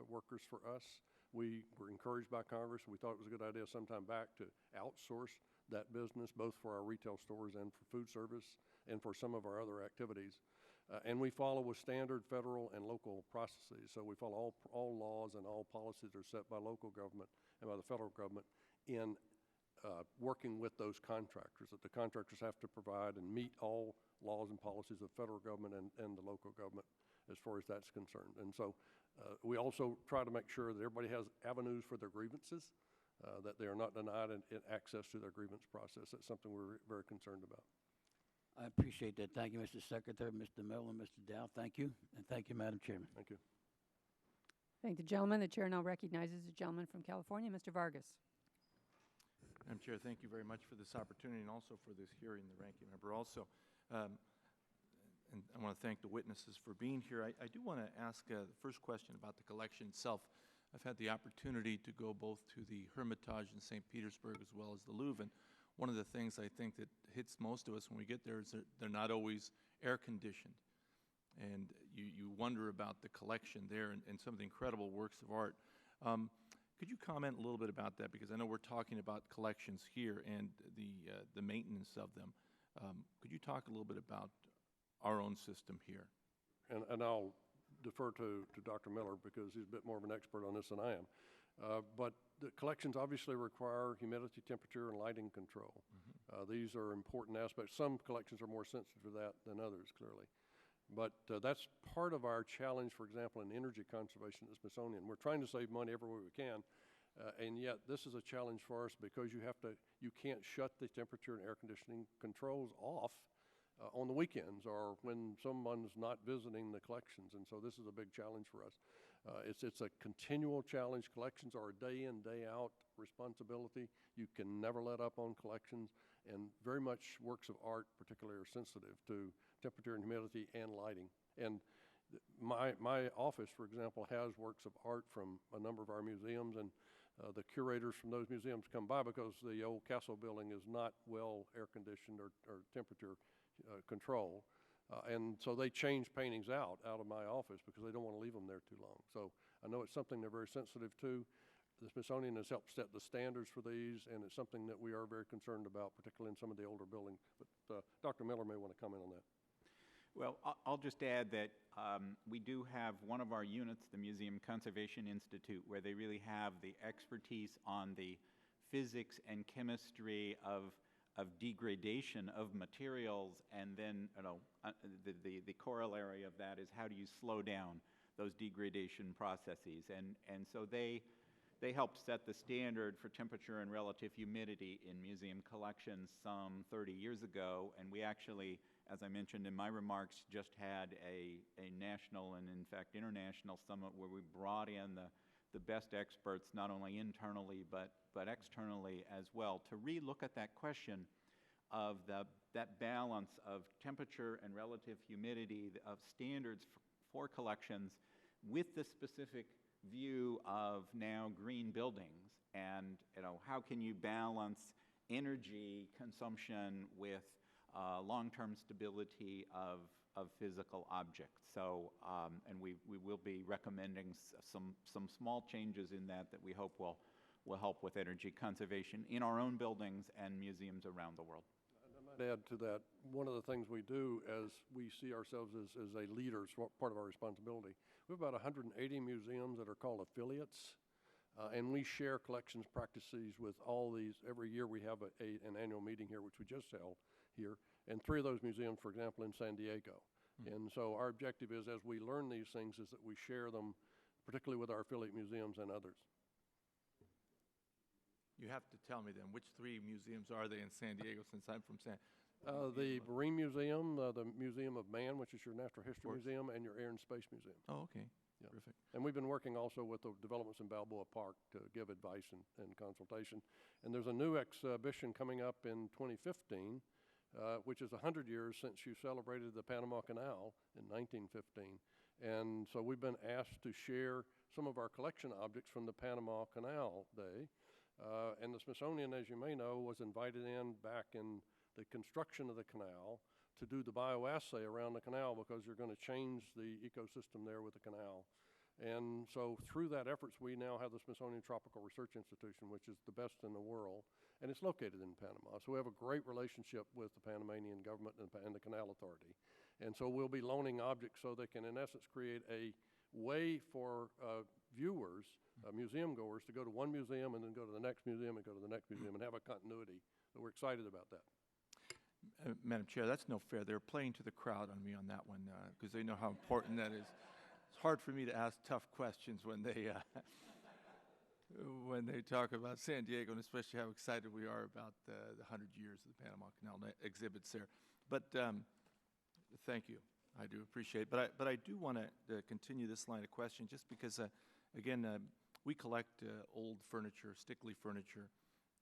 workers for us. We were encouraged by Congress. We thought it was a good idea sometime back to outsource that business, both for our retail stores and for food service and for some of our other activities. And we follow with standard federal and local processes. So we follow all laws and all policies that are set by local government and by the federal government in working with those contractors, that the contractors have to provide and meet all laws and policies of federal government and the local government as far as that's concerned. And so we also try to make sure that everybody has avenues for their grievances, that they are not denied access to their grievance process. That's something we're very concerned about. I appreciate that. Thank you, Mr. Secretary, Mr. Miller, Mr. Dow. Thank you. And thank you, Madam Chairman. Thank you. Thank the gentleman. The chair now recognizes the gentleman from California, Mr. Vargas. Madam Chair, thank you very much for this opportunity and also for this hearing, the ranking member also. And I want to thank the witnesses for being here. I do want to ask the first question about the collection itself. I've had the opportunity to go both to the Hermitage in St. Petersburg as well as the Louvre. And one of the things I think that hits most of us when we get there is that they're not always air conditioned. And you wonder about the collection there and some of the incredible works of art. Could you comment a little bit about that? Because I know we're talking about collections here and the maintenance of them. Could you talk a little bit about our own system here? And I'll defer to Dr. Miller because he's a bit more of an expert on this than I am. But the collections obviously require humidity, temperature, and lighting control. These are important aspects. Some collections are more sensitive to that than others, clearly. But that's part of our challenge, for example, in energy conservation at the Smithsonian. We're trying to save money everywhere we can, and yet this is a challenge for us because you can't shut the temperature and air conditioning controls off on the weekends or when someone's not visiting the collections, and so this is a big challenge for us. It's a continual challenge. Collections are a day in, day out responsibility. You can never let up on collections, and very much works of art particularly are sensitive to temperature and humidity and lighting. And my office, for example, has works of art from a number of our museums, and the curators from those museums come by because the old castle building is not well air conditioned or temperature controlled. And so they change paintings out of my office because they don't want to leave them there too long. So I know it's something they're very sensitive to. The Smithsonian has helped set the standards for these, and it's something that we are very concerned about, particularly in some of the older buildings. But Dr. Miller may want to comment on that. Well, I'll just add that we do have one of our units, the Museum Conservation Institute, where they really have the expertise on the physics and chemistry of degradation of materials, and then the corollary of that is how do you slow down those degradation processes, and so they helped set the standard for temperature and relative humidity in museum collections some 30 years ago, and we actually, as I mentioned in my remarks, just had a national and in fact international summit where we brought in the best experts, not only internally but externally as well, to re-look at that question of that balance of temperature and relative humidity of standards for collections with the specific view of now green buildings, and how can you balance energy consumption with long-term stability of physical objects. So, and we will be recommending some small changes in that we hope will help with energy conservation in our own buildings and museums around the world. I might add to that, one of the things we do as we see ourselves as a leader, it's part of our responsibility. We have about 180 museums that are called affiliates, and we share collections practices with all these. Every year we have an annual meeting here, which we just held here, and 3 of those museums, for example, in San Diego. And so our objective is, as we learn these things, is that we share them particularly with our affiliate museums and others. You have to tell me then, which 3 museums are they in San Diego, since I'm from San The Marine Museum, the Museum of Man, which is your Natural History course. Museum, and your Air and Space Museum. Oh, okay. Yeah. Terrific. And we've been working also with the developments in Balboa Park to give advice and consultation. And there's a new exhibition coming up in 2015, which is 100 years since you celebrated the Panama Canal in 1915. And so we've been asked to share some of our collection objects from the Panama Canal Day. And the Smithsonian, as you may know, was invited in back in the construction of the canal to do the bioassay around the canal, because you're going to change the ecosystem there with the canal. And so through that efforts, we now have the Smithsonian Tropical Research Institution, which is the best in the world, and it's located in Panama. So we have a great relationship with the Panamanian government and the Canal Authority. And so we'll be loaning objects so they can, in essence, create a way for viewers, museum goers, to go to one museum and then go to the next museum and go to the next museum and have a continuity. So we're excited about that. Madam Chair, that's no fair. They're playing to the crowd on me on that one, because they know how important that is. It's hard for me to ask tough questions when they when they talk about San Diego, and especially how excited we are about the 100 years of the Panama Canal exhibits there. But thank you. I do appreciate it. But I do want to continue this line of question, just because, again, we collect old furniture, Stickley furniture,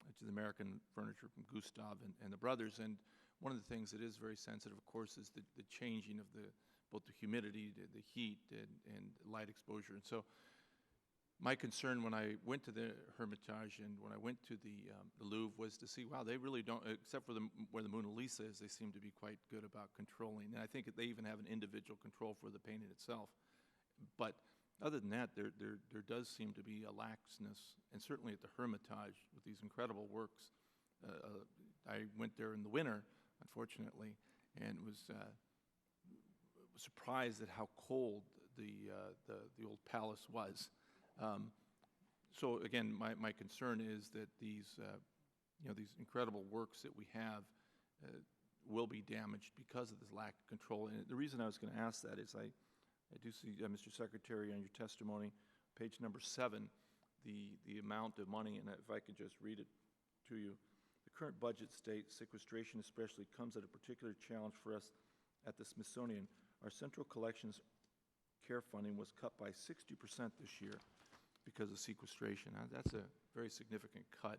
which is American furniture from Gustav and the brothers. And one of the things that is very sensitive, of course, is the changing of both the humidity, the heat, and light exposure. And so my concern when I went to the Hermitage and when I went to the Louvre was to see, wow, they really don't, except for where the Mona Lisa is, they seem to be quite good about controlling. And I think they even have an individual control for the painting itself. But other than that, there does seem to be a laxness, and certainly at the Hermitage with these incredible works. I went there in the winter, unfortunately, and was surprised at how cold the old palace was. So again, my concern is that these incredible works that we have will be damaged because of this lack of control. And the reason I was going to ask that is I do see, Mr. Secretary, on your testimony, page number 7, the amount of money, and if I could just read it to you. The current budget states sequestration especially comes at a particular challenge for us at the Smithsonian. Our central collections care funding was cut by 60% this year because of sequestration. Now, that's a very significant cut.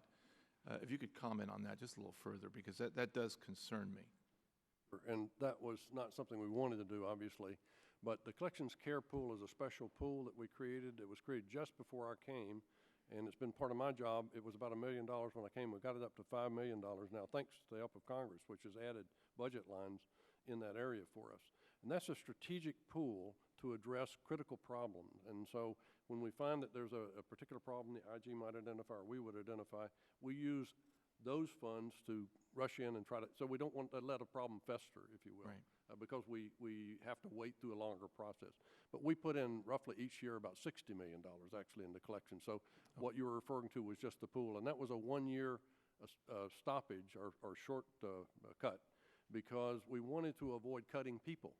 If you could comment on that just a little further, because that does concern me. And that was not something we wanted to do, obviously. But the Collections Care Pool is a special pool that we created. It was created just before I came, and it's been part of my job. It was about $1 million when I came. We got it up to $5 million now, thanks to the help of Congress, which has added budget lines in that area for us. And that's a strategic pool to address critical problems. And so when we find that there's a particular problem the IG might identify or we would identify, we use those funds to rush in and try to, so we don't want to let a problem fester, if you will, Right. Because we have to wait through a longer process. But we put in roughly each year about $60 million actually in the collection. So what you were referring to was just the pool. And that was a one-year stoppage or short cut, because we wanted to avoid cutting people.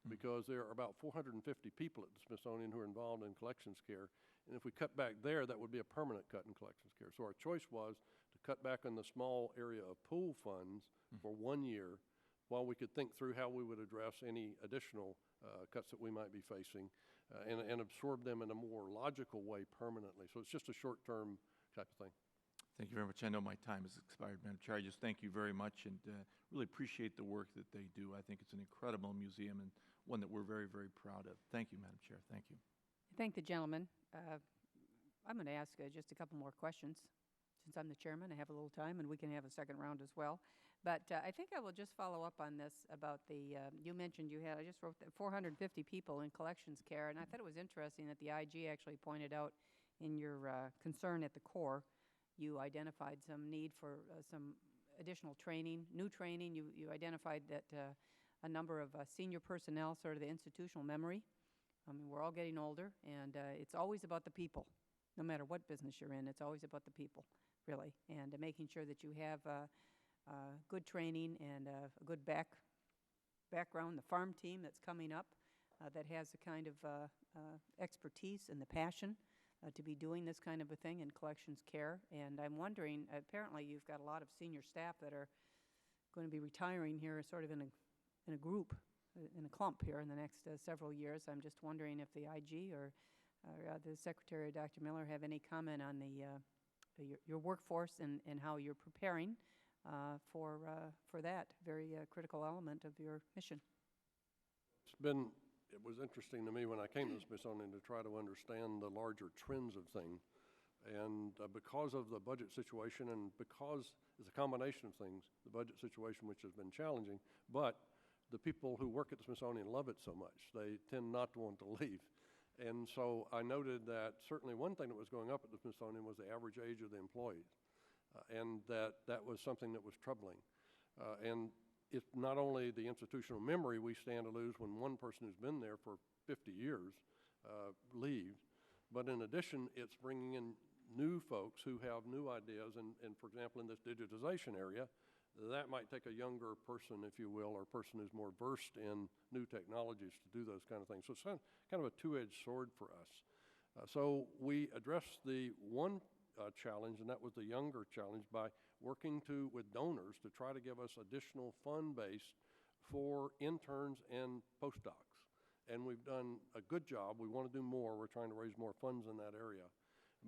Because there are about 450 people at the Smithsonian who are involved in collections care. And if we cut back there, that would be a permanent cut in collections care. So our choice was to cut back on the small area of pool funds for 1 year, while we could think through how we would address any additional cuts that we might be facing and absorb them in a more logical way permanently. So it's just a short-term type of thing. Thank you very much. I know my time has expired, Madam Chair. I just thank you very much and really appreciate the work that they do. I think it's an incredible museum and one that we're very, very proud of. Thank you, Madam Chair. Thank you. Thank the gentleman. I'm going to ask just a couple more questions. Since I'm the chairman, I have a little time, and we can have a second round as well. But I think I will just follow up on this about the, you mentioned you had, I just wrote that 450 people in collections care, and I thought it was interesting that the IG actually pointed out in your concern at the core, you identified some need for some additional training, new training. You identified that a number of senior personnel, sort of the institutional memory. I mean, we're all getting older, and it's always about the people. No matter what business you're in, it's always about the people, really, and making sure that you have good training and a good background. The farm team that's coming up, that has the kind of expertise and the passion to be doing this kind of a thing in collections care. And I'm wondering, apparently you've got a lot of senior staff that are going to be retiring here sort of in a group, in a clump here in the next several years. I'm just wondering if the IG or the Secretary, Dr. Miller, have any comment on your workforce and how you're preparing for that very critical element of your mission. It was interesting to me when I came to the Smithsonian to try to understand the larger trends of things. And because of the budget situation, and because it's a combination of things, the budget situation, which has been challenging, but the people who work at the Smithsonian love it so much. They tend not to want to leave. And so I noted that certainly one thing that was going up at the Smithsonian was the average age of the employees, and that was something that was troubling. And it's not only the institutional memory we stand to lose when one person who's been there for 50 years leaves, but in addition, it's bringing in new folks who have new ideas. And for example, in this digitization area, that might take a younger person, if you will, or a person who's more versed in new technologies to do those kind of things. So it's kind of a two-edged sword for us. So we addressed the one challenge, and that was the younger challenge, by working with donors to try to give us additional fund base for interns and postdocs. And we've done a good job. We want to do more. We're trying to raise more funds in that area.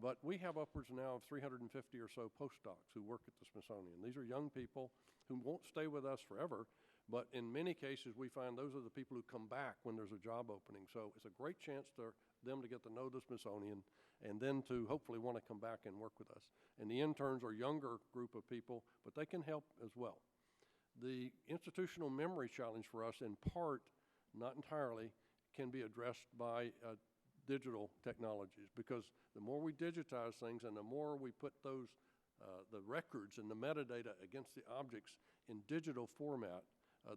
But we have upwards now of 350 or so postdocs who work at the Smithsonian. These are young people who won't stay with us forever, but in many cases we find those are the people who come back when there's a job opening. So it's a great chance for them to get to know the Smithsonian and then to hopefully want to come back and work with us. And the interns are a younger group of people, but they can help as well. The institutional memory challenge for us, in part, not entirely, can be addressed by digital technologies, because the more we digitize things and the more we put those the records and the metadata against the objects in digital format,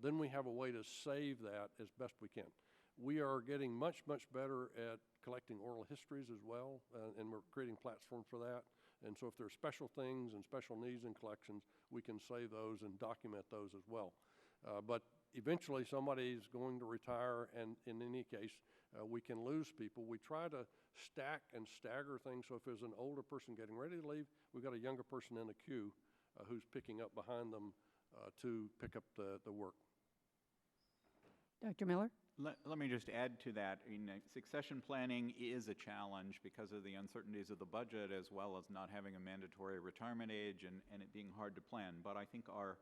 then we have a way to save that as best we can. We are getting much, much better at collecting oral histories as well, and we're creating platforms for that. And so if there are special things and special needs in collections, we can save those and document those as well. But eventually somebody's going to retire, and in any case, we can lose people. We try to stack and stagger things, so if there's an older person getting ready to leave, we've got a younger person in a queue who's picking up behind them to pick up the work. Dr. Miller? Let me just add to that. Succession planning is a challenge because of the uncertainties of the budget, as well as not having a mandatory retirement age and it being hard to plan. But I think our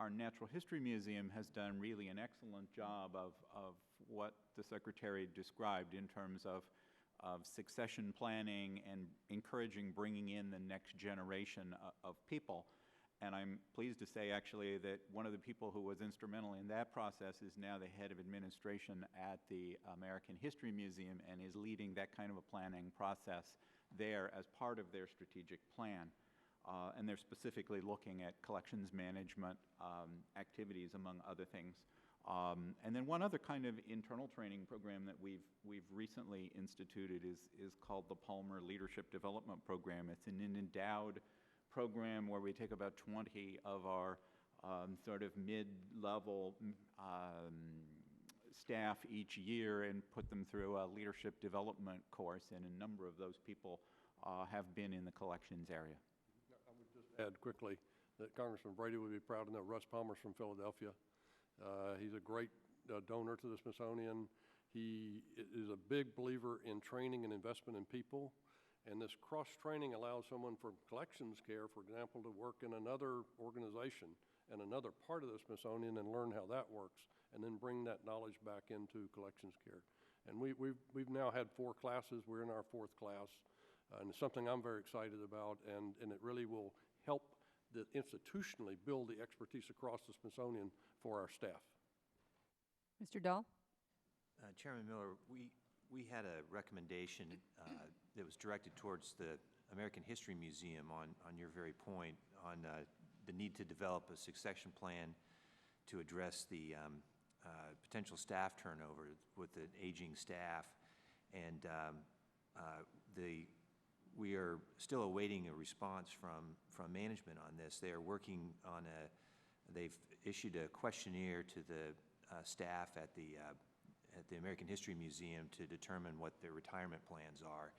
Natural History Museum has done really an excellent job of what the Secretary described in terms of succession planning and encouraging bringing in the next generation of people. And I'm pleased to say, actually, that one of the people who was instrumental in that process is now the head of administration at the American History Museum and is leading that kind of a planning process there as part of their strategic plan. And they're specifically looking at collections management activities, among other things. And then one other kind of internal training program that we've recently instituted is called the Palmer Leadership Development Program. It's an endowed program where we take about 20 of our sort of mid-level staff each year and put them through a leadership development course, and a number of those people have been in the collections area. I would just add quickly that Congressman Brady would be proud to know Russ Palmer's from Philadelphia. He's a great donor to the Smithsonian. He is a big believer in training and investment in people. And this cross-training allows someone from collections care, for example, to work in another organization and another part of the Smithsonian and learn how that works, and then bring that knowledge back into collections care. And we've now had 4 classes. We're in our 4th class, and it's something I'm very excited about, and it really will help institutionally build the expertise across the Smithsonian for our staff. Mr. Dahl? Chairman Miller, we had a recommendation that was directed towards the American History Museum on your very point, on the need to develop a succession plan to address the potential staff turnover with the aging staff. And we are still awaiting a response from management on this. They are working on they've issued a questionnaire to the staff at at the American History Museum to determine what their retirement plans are.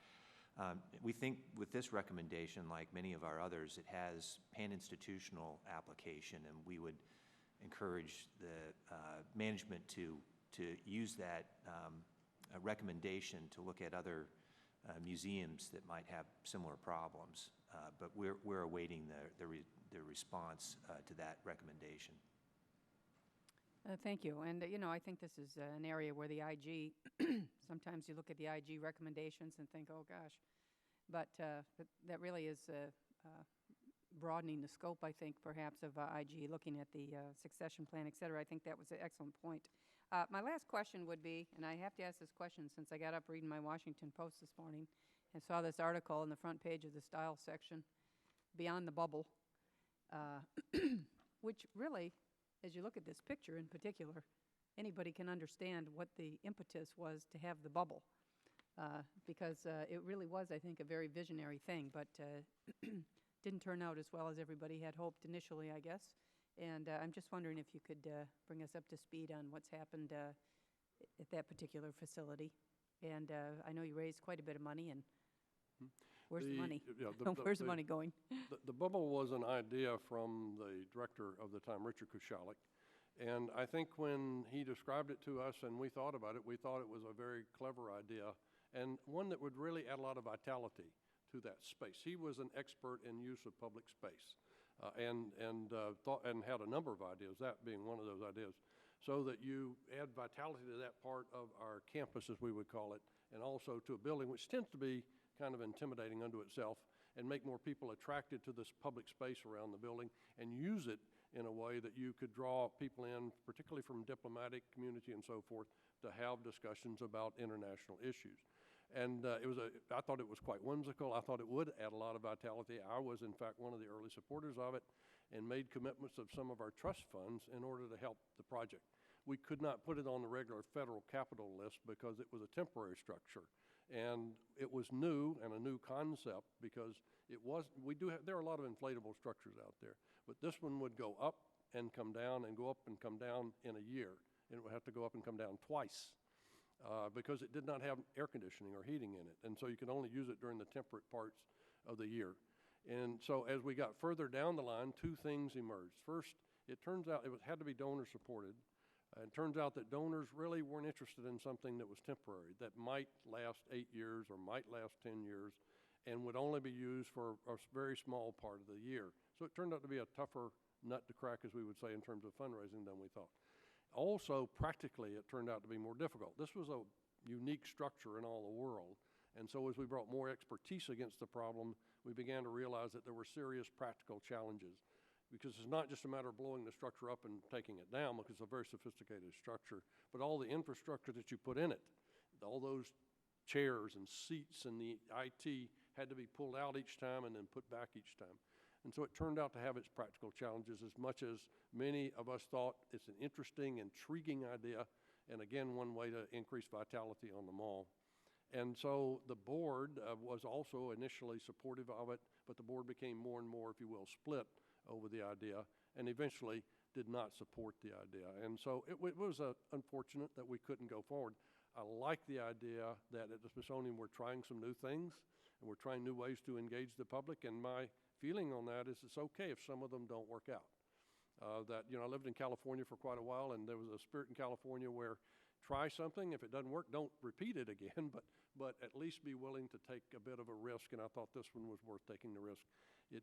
We think with this recommendation, like many of our others, it has pan-institutional application, and we would encourage the management to use that recommendation to look at other museums that might have similar problems. But we're awaiting the response to that recommendation. Thank you. And, I think this is an area where the IG, sometimes you look at the IG recommendations and think, oh, gosh. But that really is broadening the scope, I think, perhaps, of IG, looking at the succession plan, et cetera. I think that was an excellent point. My last question would be, and I have to ask this question since I got up reading my Washington Post this morning and saw this article on the front page of the style section, Beyond the Bubble, which really, as you look at this picture in particular, anybody can understand what the impetus was to have the bubble, because it really was, I think, a very visionary thing, but didn't turn out as well as everybody had hoped initially, I guess. And I'm just wondering if you could bring us up to speed on what's happened at that particular facility. And I know you raised quite a bit of money, and where's the money? Yeah, where's the money going? The bubble was an idea from the director of the time, Richard Kushalik. And I think when he described it to us and we thought about it, we thought it was a very clever idea and one that would really add a lot of vitality to that space. He was an expert in use of public space and had a number of ideas, that being one of those ideas, so that you add vitality to that part of our campus, as we would call it, and also to a building which tends to be kind of intimidating unto itself, and make more people attracted to this public space around the building and use it in a way that you could draw people in, particularly from diplomatic community and so forth, to have discussions about international issues. And I thought it was quite whimsical. I thought it would add a lot of vitality. I was, in fact, one of the early supporters of it and made commitments of some of our trust funds in order to help the project. We could not put it on the regular federal capital list because it was a temporary structure. And it was new and a new concept because there are a lot of inflatable structures out there, but this one would go up and come down and go up and come down in a year. And it would have to go up and come down twice because it did not have air conditioning or heating in it. And so you could only use it during the temperate parts of the year. And so as we got further down the line, two things emerged. First, it turns out it had to be donor supported. It turns out that donors really weren't interested in something that was temporary, that might last 8 years or might last 10 years, and would only be used for a very small part of the year. So it turned out to be a tougher nut to crack, as we would say, in terms of fundraising than we thought. Also, practically, it turned out to be more difficult. This was a unique structure in all the world, and so as we brought more expertise against the problem, we began to realize that there were serious practical challenges. Because it's not just a matter of blowing the structure up and taking it down, because it's a very sophisticated structure, but all the infrastructure that you put in it, all those chairs and seats and the IT had to be pulled out each time and then put back each time. And so it turned out to have its practical challenges as much as many of us thought it's an interesting, intriguing idea, and again, one way to increase vitality on the mall. And so the board was also initially supportive of it, but the board became more and more, if you will, split over the idea, and eventually did not support the idea. And so it was unfortunate that we couldn't go forward. I like the idea that at the Smithsonian we're trying some new things, and we're trying new ways to engage the public, and my feeling on that is it's okay if some of them don't work out. I lived in California for quite a while, and there was a spirit in California where try something. If it doesn't work, don't repeat it again, but at least be willing to take a bit of a risk, and I thought this one was worth taking the risk.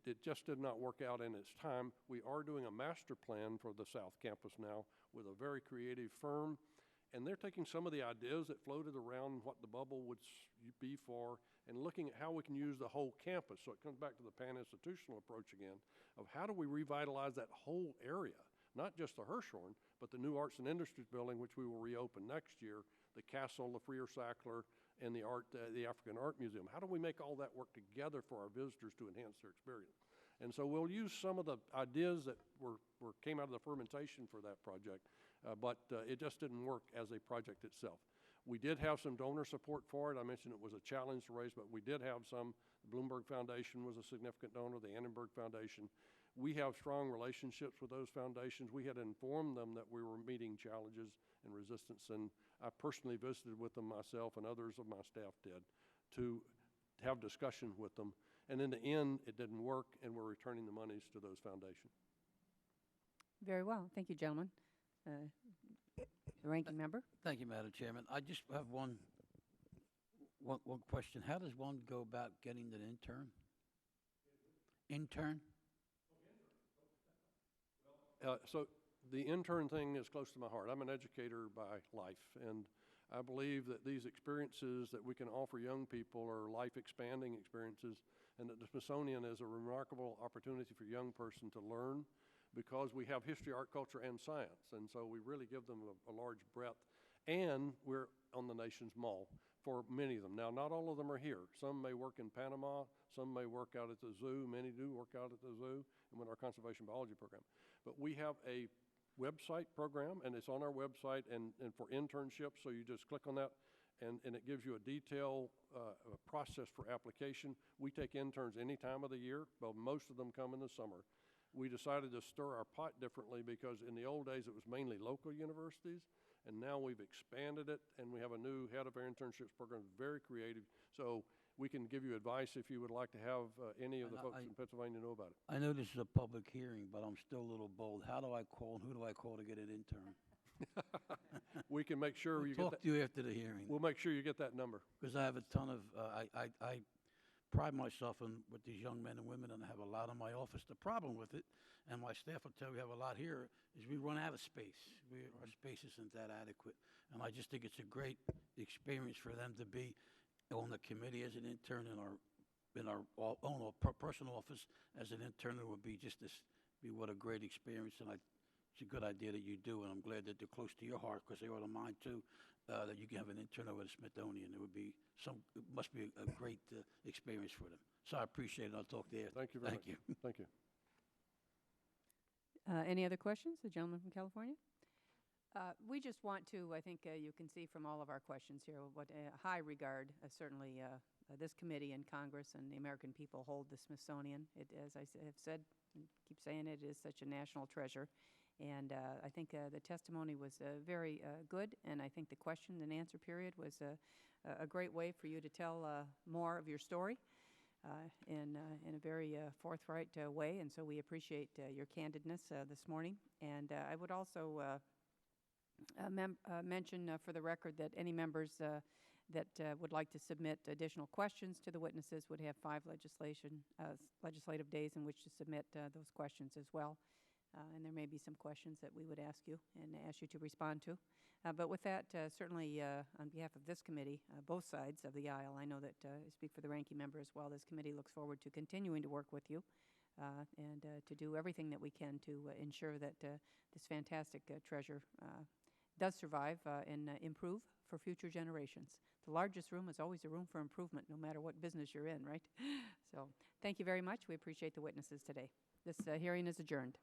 It just did not work out in its time. We are doing a master plan for the South Campus now with a very creative firm, and they're taking some of the ideas that floated around what the bubble would be for and looking at how we can use the whole campus. So it comes back to the pan-institutional approach again of how do we revitalize that whole area, not just the Hirshhorn, but the new Arts and Industries building, which we will reopen next year, the Castle, the Freer-Sackler, and the African Art Museum. How do we make all that work together for our visitors to enhance their experience? And so we'll use some of the ideas that came out of the fermentation for that project, but it just didn't work as a project itself. We did have some donor support for it. I mentioned it was a challenge to raise, but we did have some. The Bloomberg Foundation was a significant donor, the Annenberg Foundation. We have strong relationships with those foundations. We had informed them that we were meeting challenges and resistance, and I personally visited with them myself, and others of my staff did, to have discussion with them. And in the end, it didn't work, and we're returning the monies to those foundations. Very well. Thank you, gentlemen. The ranking member. Thank you, Madam Chairman. I just have one question. How does one go about getting an intern? Intern? So the intern thing is close to my heart. I'm an educator by life, and I believe that these experiences that we can offer young people are life-expanding experiences, and that the Smithsonian is a remarkable opportunity for a young person to learn, because we have history, art, culture, and science, and so we really give them a large breadth. And we're on the nation's mall for many of them. Now, not all of them are here. Some may work in Panama, some may work out at the zoo, many do work out at the zoo and with our conservation biology program. But we have a website program, and it's on our website, and for internships, so you just click on that, and it gives you a detailed process for application. We take interns any time of the year, but most of them come in the summer. We decided to stir our pot differently because in the old days it was mainly local universities, and now we've expanded it, and we have a new head of our internships program, very creative. So we can give you advice if you would like to have any of the folks in Pennsylvania know about it. I know this is a public hearing, but I'm still a little bold. How do I call, and who do I call to get an intern? We can make sure you get Talk to you after the hearing. We'll make sure you get that number. Because I have a ton of, I pride myself in with these young men and women, and I have a lot in my office. The problem with it, and my staff will tell you we have a lot here, is we run out of space. Our space isn't that adequate. And I just think it's a great experience for them to be on the committee as an intern in our own personal office as an intern. It would be what a great experience, and it's a good idea that you do, and I'm glad that they're close to your heart, because they are to mine too. That you can have an intern over at Smithsonian. It must be a great experience for them. So I appreciate it. I'll talk to you. Thank you very much. Thank you. Thank you. Any other questions? The gentleman from California. We just want to, I think you can see from all of our questions here, what high regard certainly this committee and Congress and the American people hold the Smithsonian. It, as I have said, and keep saying it, is such a national treasure. And I think the testimony was very good, and I think the question and answer period was a great way for you to tell more of your story in a very forthright way, and so we appreciate your candidness this morning. And I would also mention for the record that any members that would like to submit additional questions to the witnesses would have 5 legislative days in which to submit those questions as well. And there may be some questions that we would ask you and ask you to respond to. But with that, certainly on behalf of this committee, both sides of the aisle, I know that I speak for the ranking member as well. This committee looks forward to continuing to work with you and to do everything that we can to ensure that this fantastic treasure does survive and improve for future generations. The largest room is always a room for improvement, no matter what business you're in, right? So thank you very much. We appreciate the witnesses today. This hearing is adjourned.